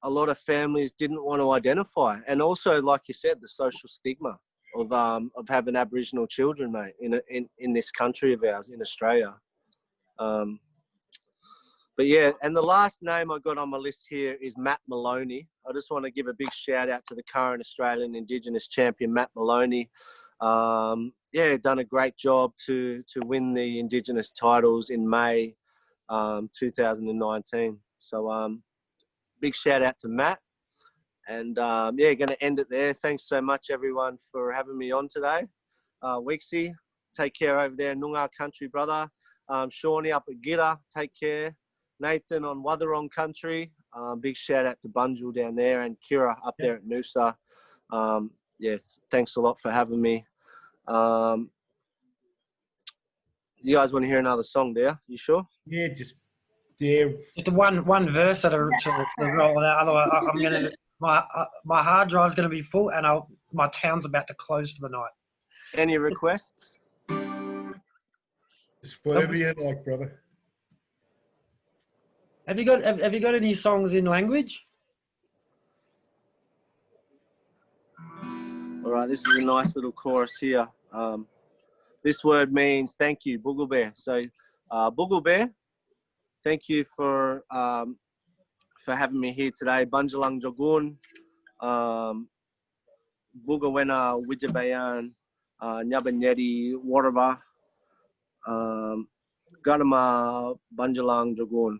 lot of families didn't want to identify, and also, like you said, the social stigma of having Aboriginal children, mate, in this country of ours, in Australia. But yeah, and the last name I got on my list here is Matt Maloney. I just want to give a big shout out to the current Australian Indigenous champion, Matt Maloney. Yeah, done a great job to win the Indigenous titles in May 2019. So big shout out to Matt. And yeah, going to end it there. Thanks so much, everyone, for having me on today. Weeksy, take care over there in Noongar country, brother. Shawnee up at Gidda, take care. Nathan on Watherong country. Big shout out to Bunjil down there, and Kira up there at Noosa. Yes, thanks a lot for having me. You guys want to hear another song there? You sure? Yeah, just there. Just one verse to roll out. Otherwise, I'm gonna my hard drive's gonna be full, and my town's about to close for the night. Any requests? Just whatever you like, brother. Have you got any songs in language? All right, this is a nice little chorus here. This word means thank you, Bugulbear. So, Bugulbear, thank you for having me here today. Bunjalang Jogun, Bugawena Wijabayan, Nyabanyeri Waraba, Ganama Bunjalang Jogun.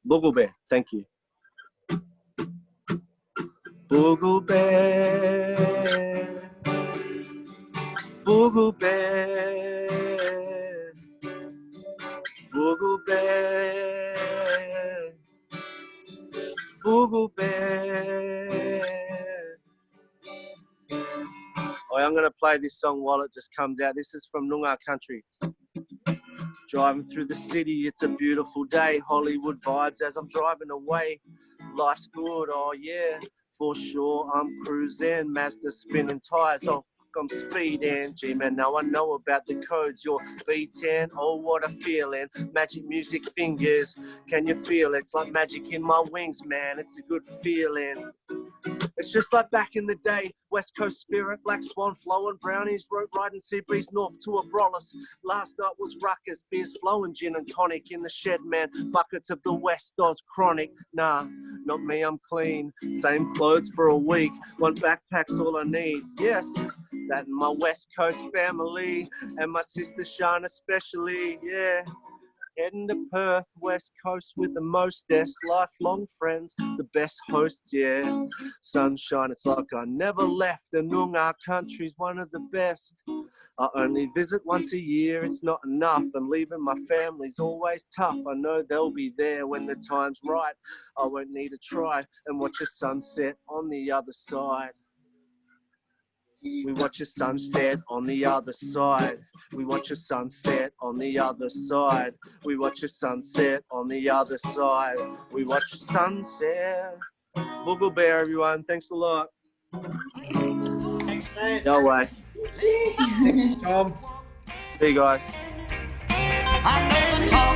Bugulbear, thank you. Bugulbear, Bugulbear, Bugulbear, Bugulbear. Oh, I'm going to play this song while it just comes out. This is from Noongar country. Driving through the city, it's a beautiful day. Hollywood vibes as I'm driving away. Life's good, oh yeah, for sure. I'm cruising, Mazda spinning tires. Oh, I'm speeding, G-man, now I know about the codes. You're beating, oh what a feeling. Magic music fingers, can you feel it? It's like magic in my wings, man, it's a good feeling. It's just like back in the day, West Coast spirit, black swan flowing, brownies, rope riding, sea breeze north to a brollis. Last night was ruckus, beers flowing, gin and tonic in the shed, man. Buckets of the West Oz chronic. Nah, not me, I'm clean. Same clothes for a week, one backpack's all I need. Yes, that and my West Coast family, and my sister Shana especially, yeah. Heading to Perth, West Coast with the mostest, lifelong friends, the best hosts, yeah. Sunshine, it's like I never left. The Noongar country's one of the best. I only visit once a year, it's not enough, and leaving my family's always tough. I know they'll be there when the time's right. I won't need to try and watch a sunset on the other side. We watch a sunset on the other side. We watch a sunset on the other side. We watch a sunset on the other side. We watch a sunset. Bugulbear, everyone. Thanks a lot. Thanks, mate. No way. Thanks, Tom. See you guys. I never talk